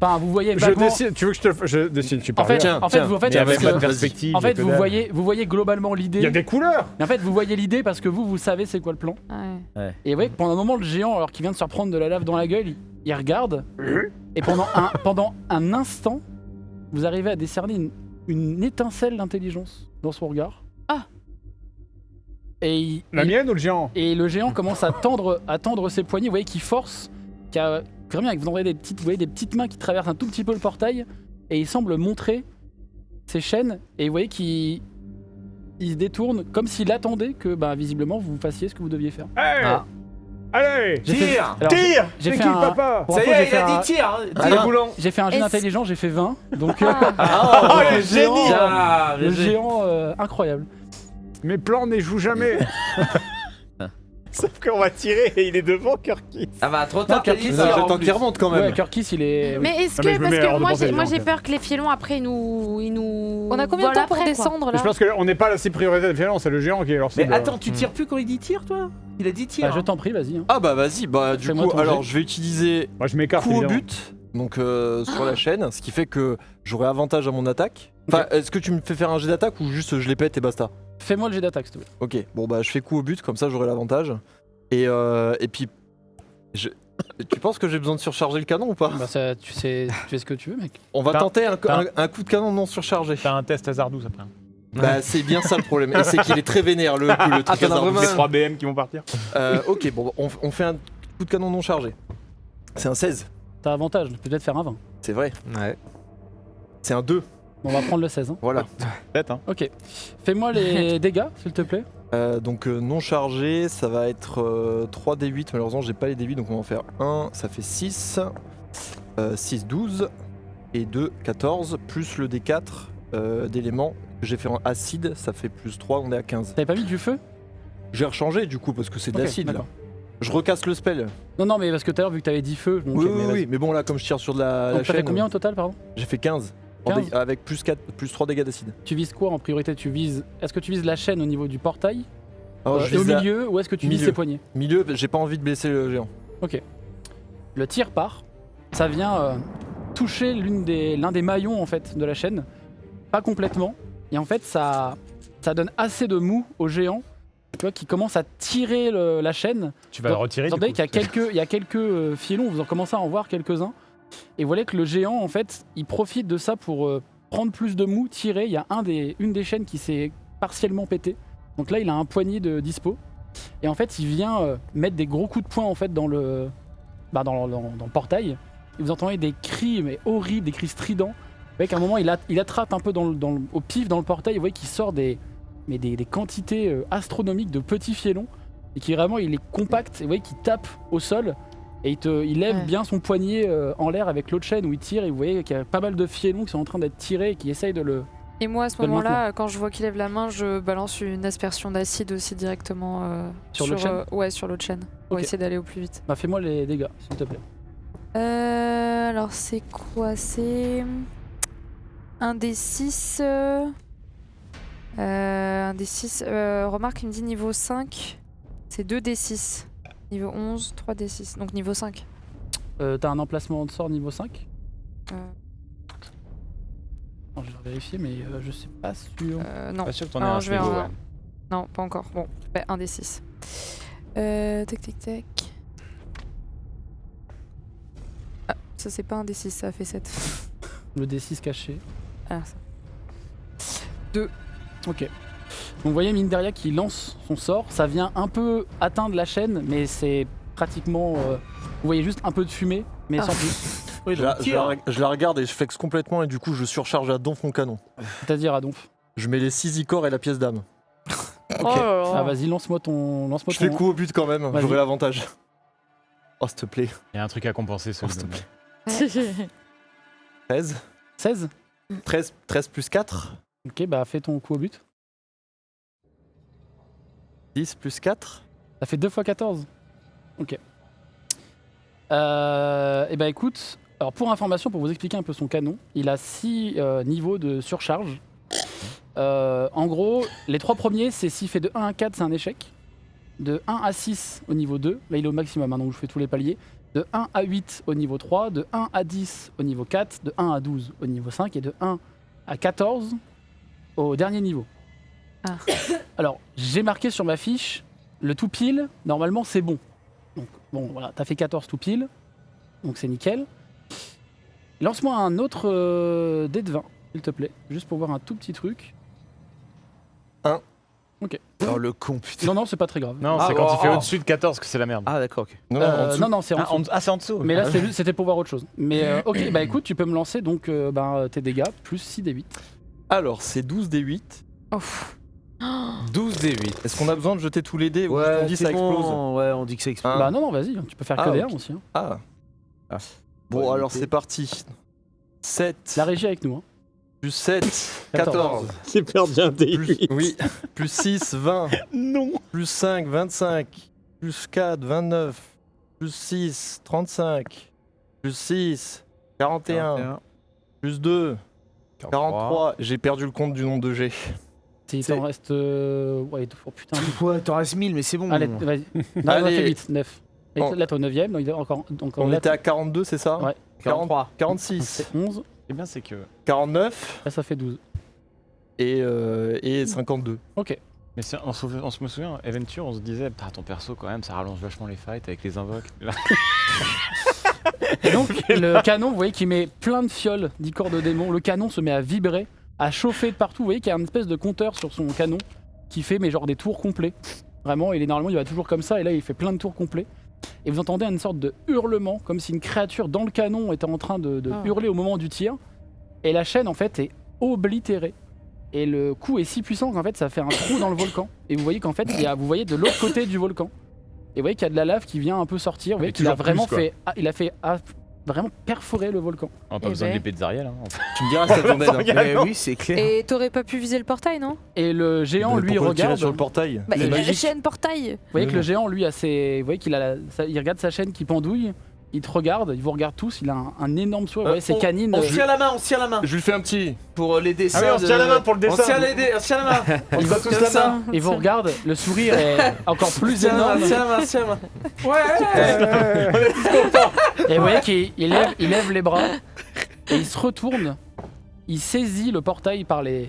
Enfin, vous voyez Je vaguement... dessine, tu veux que je dessine, je suis pas En fait, Tiens, en fait, tiens. vous, en fait, Il y avait parce pas de que- perspective. en fait, que vous dalle. voyez globalement l'idée. Il y a des couleurs. Mais en fait, vous voyez l'idée parce que vous savez c'est quoi le plan. Ouais. Et vous voyez que pendant un moment, le géant, alors qu'il vient de se reprendre de la lave dans la gueule, il regarde. Et pendant un instant, vous arrivez à décerner une étincelle d'intelligence dans son regard. Ah. Et, La mienne ou le géant? et le géant commence à tendre ses poignets. Vous voyez qu'il force, vraiment avec vous voyez des petites mains qui traversent un tout petit peu le portail. Et il semble montrer ses chaînes. Et vous voyez qu'il se détourne comme s'il attendait que, visiblement, vous fassiez ce que vous deviez faire. Hey Ah. Allez! J'ai fait- Tire. alors, Tire j'ai C'est fait qui un, le papa? pour Ça y info, j'ai est, fait il a un- dit tire. Hein. Ah, Tire. non. Boulant. J'ai fait un jeu Est-ce- d'intelligence, j'ai fait 20. Donc Ah, le génie Ah, le bien joué. géant incroyable. Mes plans n'échouent jamais. Sauf qu'on va tirer et il est devant Kirky. Ah bah trop tard, t'as dit Mais tire, non, en j'attends plus. qu'il remonte quand même. Ouais, Kirkis, il est. Mais est-ce Ah, mais que je me parce mets que hors de moi pensée, j'ai les gens, peur que les filons après ils nous On a combien de volent temps pour après, quoi. descendre là? Je pense qu'on n'est pas la cible prioritaire des violents, c'est le géant qui est leur Mais cible. attends, tu tires plus quand il dit tire, toi? Il a dit tire. Je t'en prie, vas-y. hein. Ah bah vas-y, bah du Fais-moi coup, ton alors jet. je vais utiliser Moi je m'écarte. coup au évidemment. but, donc sur la chaîne, ce qui fait que j'aurai avantage à mon attaque. Enfin, est-ce que tu me fais faire un jet d'attaque ou juste je les pète et basta? Fais-moi le jet d'attaque, s'il te plaît. Ok, bon bah je fais coup au but, comme ça j'aurai l'avantage. Et puis, tu penses que j'ai besoin de surcharger le canon ou pas? Tu sais ce que tu veux, mec. On va T'as- tenter t'as- un coup de canon non surchargé. T'as un test hasardous après. Bah c'est bien ça le problème, et c'est qu'il est très vénère le coup, le truc t'en as hasardeux. vraiment Les 3 BM qui vont partir. Ok, bon, on fait un coup de canon non chargé. C'est un 16, T'as avantage, peut-être faire un 20. c'est vrai. Ouais. C'est un 2, On va prendre le 16. hein. voilà. Peut-être, hein. Ok. Fais-moi les dégâts, s'il te plaît. Donc non chargé, ça va être 3 D8, malheureusement j'ai pas les D8 donc on va en faire 1, ça fait 6, 6, 12, et 2, 14, plus le D4 d'éléments que j'ai fait en acide, ça fait plus 3, on est à 15. T'avais pas mis du feu? J'ai rechangé du coup parce que c'est de Ok, l'acide là. d'accord. Je recasse le spell. Non, mais parce que tout à l'heure, vu que t'avais 10 feux. Bon, Oui, ok, oui, mais oui, vas-y. mais bon là comme je tire sur de la Donc, t'as fait chaîne, combien au total, pardon? j'ai fait 15, 15. avec plus 4, plus 3 dégâts d'acide. Tu vises quoi en priorité? Est-ce que tu vises la chaîne au niveau du portail? Alors je Et au vise la- milieu, ou est-ce que tu vises milieu. ses poignets? milieu, j'ai pas envie de blesser le géant. Le tir part, ça vient toucher l'un des maillons en fait de la chaîne, pas complètement, et en fait ça donne assez de mou au géant, tu vois, qui commence à tirer la chaîne. Tu vas le retirer. Vous du entendez coup. qu'il y a quelques filons, vous en commencez à en voir quelques-uns, et vous voyez que le géant en fait, il profite de ça pour prendre plus de mou, tirer. Il y a une des chaînes qui s'est partiellement pété. Donc là, il a un poignet de dispo. Et en fait, il vient mettre des gros coups de poing en fait dans le portail. Et vous entendez des cris mais horribles, des cris stridents. Avec un moment, il attrape un peu au pif dans le portail. Vous voyez qu'il sort des quantités astronomiques de petits fielons. Et qui vraiment, il est compact. Et vous voyez qu'il tape au sol. Et il lève bien son poignet en l'air avec l'autre chaîne où il tire. Et vous voyez qu'il y a pas mal de fielons qui sont en train d'être tirés et qui essayent de le... Et moi, à ce moment-là, quand je vois qu'il lève la main, je balance une aspersion d'acide aussi directement sur l'autre chaîne. Ouais, sur l'autre chaîne. Pour essayer d'aller au plus vite. Bah, fais-moi les dégâts, s'il te plaît. Alors, c'est quoi? C'est un des 6. Un des 6. Remarque, il me dit niveau 5. C'est 2 des 6. Niveau 11, 3 des 6. Donc niveau 5. T'as un emplacement de sort niveau 5 Non, je vais vérifier, mais je suis pas sûr. Non. Pas sûr que t'en aies un niveau, ouais. Non, pas encore. Bon, bah, un des 6. Tac. Ah, ça c'est pas un des 6, ça a fait 7. Le D6 caché. Ah, ça. 2. Ok. Donc vous voyez Mindaria qui lance son sort. Ça vient un peu atteindre la chaîne, mais c'est pratiquement... vous voyez juste un peu de fumée, mais sans plus. Oui, je la regarde et je flex complètement et du coup je surcharge à donf mon canon. C'est-à-dire à donf. Je mets les 6 icors et la pièce d'âme. Ok. Ah vas-y, lance-moi ton... Je fais coup au but quand même, j'aurai l'avantage. Oh s'il te plaît. Il y a un truc à compenser, s'il te plaît. 13. 16 13 plus 4. Ok, bah fais ton coup au but. 10 plus 4. Ça fait 2 fois 14. Ok. Et bah écoute, alors pour information, pour vous expliquer un peu son canon, il a 6 niveaux de surcharge. En gros, les 3 premiers, c'est s'il fait de 1 à 4, c'est un échec. De 1 à 6 au niveau 2, là il est au maximum, hein, donc je fais tous les paliers. De 1 à 8 au niveau 3, de 1 à 10 au niveau 4, de 1 à 12 au niveau 5 et de 1 à 14 au dernier niveau. Ah. Alors, j'ai marqué sur ma fiche, le tout pile, normalement c'est bon. Donc bon, voilà, t'as fait 14 tout pile, donc c'est nickel. Lance-moi un autre dé de 20, s'il te plaît, juste pour voir un tout petit truc. 1. Ok. Oh le con, putain. Non, c'est pas très grave. Non, c'est quand il fait au-dessus de 14 que c'est la merde. Ah d'accord, ok. Non, en dessous. Non, c'est en dessous. Ah, c'est en dessous. Mais là, c'était pour voir autre chose. Mais ok, bah écoute, tu peux me lancer donc tes dégâts, plus 6 des 8. Alors, c'est 12 des 8. Oh. 12 des 8. Est-ce qu'on a besoin de jeter tous les dés ou on dit ça explose? Ouais, on dit que ça explose. Bah non, vas-y, tu peux faire que des 1 aussi. Hein. Bon, alors c'est parti. 7. La régie avec nous. Hein. Plus 7, 14. C'est perdu un dé. Oui. Plus 6, 20. Non. Plus 5, 25. Plus 4, 29. Plus 6, 35. Plus 6, 41. Plus 2, 43. J'ai perdu le compte du nombre de G. Il t'en reste... Ouais, oh, putain. Ouais, t'en reste 1000, mais c'est bon. Allez, vas-y. Non, Allez. fait vite, 9. Et là, t'es au 9ème, donc encore On là, était à 42, c'est ça? Ouais. 43. 46. C'est 11. Eh bien, c'est que. 49. Là, ça fait 12. Et 52. Ok. Mais on se me souvient, Aventure, on se disait, ton perso quand même, ça rallonge vachement les fights avec les invoques. Et donc, le canon, vous voyez qu'il met plein de fioles d'icors de démons. Le canon se met à vibrer, à chauffer de partout. Vous voyez qu'il y a une espèce de compteur sur son canon qui fait mais genre des tours complets. Vraiment, normalement, il va toujours comme ça. Et là, il fait plein de tours complets. Et vous entendez une sorte de hurlement, comme si une créature dans le canon était en train de hurler au moment du tir. Et la chaîne, en fait, est oblitérée. Et le coup est si puissant qu'en fait, ça fait un trou dans le volcan. Et vous voyez qu'en fait, vous voyez de l'autre côté du volcan. Et vous voyez qu'il y a de la lave qui vient un peu sortir. Vous voyez qu'il a vraiment vraiment perforer le volcan. On n'a pas besoin de l'épée de Zariel. Hein. Tu me diras si t'as ton aide. Oui, c'est clair. Et t'aurais pas pu viser le portail, non? Et le géant, lui, Pourquoi tirer regarde. sur le portail. Bah, C'est il a la magique. chaîne portail. Vous voyez que le géant, lui, a ses... Vous voyez qu'il il regarde sa chaîne qui pendouille. Il te regarde, il vous regarde tous. Il a un énorme sourire. Vous voyez ses canines. On se tient la main, on se tient la main. Je lui fais un petit. Pour les dessins. Ah oui, on se tient la main pour le dessin. On se tient la main. Il va tous la main. Il vous regarde. Le sourire est encore plus énorme. Tiens la main, tiens la main. Ouais. Et vous voyez qu'il lève les bras et il se retourne. Il saisit le portail par les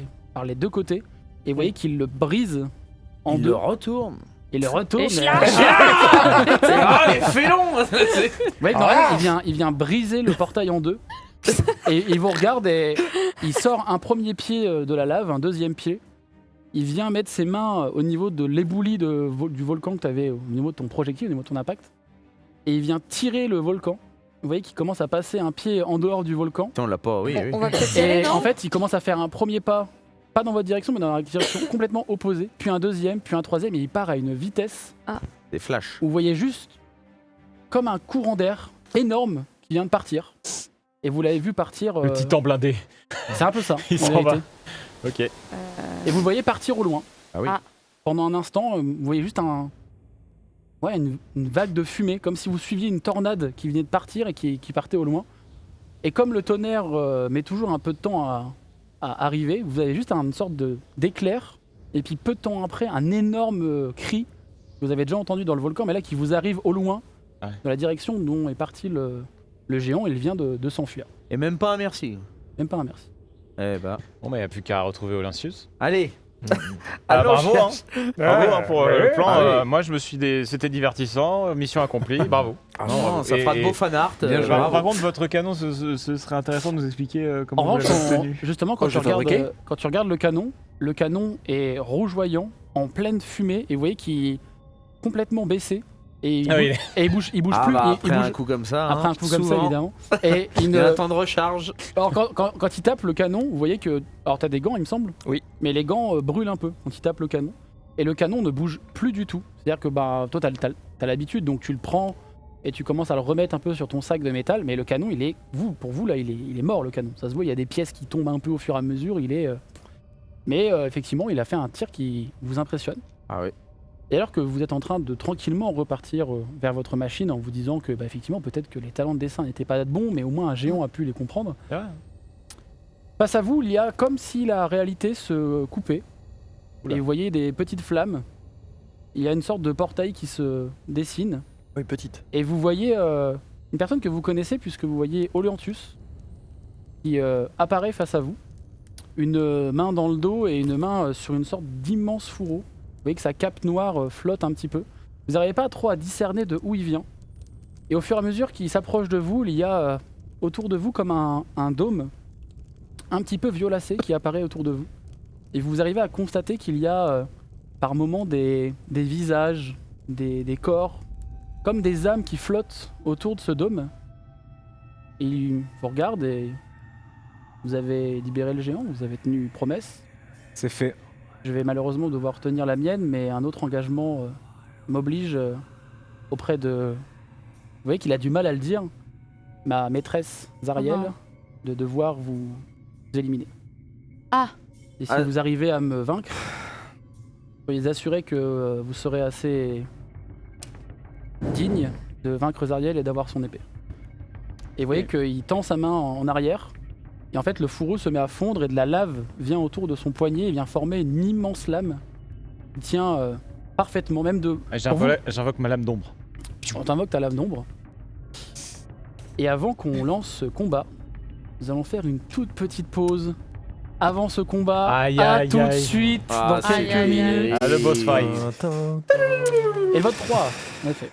deux côtés et vous voyez qu'il le brise en deux. Il le retourne. Il le retourne. Ah, les félons. Vous voyez que normalement, il vient briser le portail en deux. Et il vous regarde et il sort un premier pied de la lave, un deuxième pied. il vient mettre ses mains au niveau de l'éboulis du volcan que tu avais au niveau de ton projectile, au niveau de ton impact. Et il vient tirer le volcan. Vous voyez qu'il commence à passer un pied en dehors du volcan. Putain, on l'a pas, oui. On va peut-être tirer, Et non en fait, il commence à faire un premier pas, pas dans votre direction, mais dans la direction complètement opposée. Puis un deuxième, puis un troisième, et il part à une vitesse Des flashs. où vous voyez juste comme un courant d'air énorme qui vient de partir. Et vous l'avez vu partir. Le titan blindé. C'est un peu ça. Il en s'en réalité. va. Ok. Et vous le voyez partir au loin. Ah oui. Ah. Pendant un instant, vous voyez juste une vague de fumée, comme si vous suiviez une tornade qui venait de partir et qui partait au loin. Et comme le tonnerre met toujours un peu de temps à arriver, vous avez juste une sorte d'éclair. Et puis peu de temps après, un énorme cri que vous avez déjà entendu dans le volcan, mais là qui vous arrive au loin, dans la direction dont est parti le géant. Il vient de s'enfuir. Et même pas un merci. Même pas un merci. Eh bah. Bon, bah, il n'y a plus qu'à retrouver Olyncius. Allez. Bravo, hein. Bravo pour le plan. Ah oui. Moi, c'était divertissant. Mission accomplie. Bravo. Ah non, ça fera de beaux fanarts. Par contre, votre canon, ce serait intéressant de nous expliquer comment En vous revanche, l'avez obtenu. justement, quand tu regardes le canon est rougeoyant, en pleine fumée, et vous voyez qu'il est complètement baissé. Et il bouge plus. Après il bouge, un coup comme ça. après un coup comme ça, évidemment. Et Il y a un temps de recharge. Alors, quand il tape le canon, vous voyez que. Alors, t'as des gants, il me semble. Oui. Mais les gants brûlent un peu quand il tape le canon. Et le canon ne bouge plus du tout. C'est-à-dire que toi, t'as l'habitude, donc tu le prends et tu commences à le remettre un peu sur ton sac de métal. Mais le canon, pour vous, là, il est mort, le canon. Ça se voit, il y a des pièces qui tombent un peu au fur et à mesure. Mais effectivement, il a fait un tir qui vous impressionne. Ah oui. Et alors que vous êtes en train de tranquillement repartir vers votre machine en vous disant que effectivement peut-être que les talents de dessin n'étaient pas bons, mais au moins un géant a pu les comprendre. C'est vrai. Face à vous, il y a comme si la réalité se coupait. Oula. Et vous voyez des petites flammes. Il y a une sorte de portail qui se dessine. Oui, petite. Et vous voyez une personne que vous connaissez puisque vous voyez Oleanthus qui apparaît face à vous. Une main dans le dos et une main sur une sorte d'immense fourreau. Vous voyez que sa cape noire flotte un petit peu. Vous n'arrivez pas trop à discerner de où il vient. Et au fur et à mesure qu'il s'approche de vous, il y a autour de vous comme un dôme un petit peu violacé qui apparaît autour de vous. Et vous arrivez à constater qu'il y a par moments des visages, des corps, comme des âmes qui flottent autour de ce dôme. Et il vous regarde et vous avez libéré le géant, vous avez tenu promesse. C'est fait. Je vais malheureusement devoir tenir la mienne, mais un autre engagement m'oblige auprès de... Vous voyez qu'il a du mal à le dire, ma maîtresse Zariel, de devoir vous éliminer. Ah. Et si vous arrivez à me vaincre, soyez assurés que vous serez assez digne de vaincre Zariel et d'avoir son épée. Et vous voyez qu'il tend sa main en arrière, et en fait le fourreau se met à fondre et de la lave vient autour de son poignet et vient former une immense lame qui tient parfaitement, même de... J'invoque ma lame d'ombre. On t'invoque ta lame d'ombre. Et avant qu'on lance ce combat, nous allons faire une toute petite pause. Avant ce combat, à tout de suite, dans quelques minutes. Le boss fight. Et votre 3, en effet.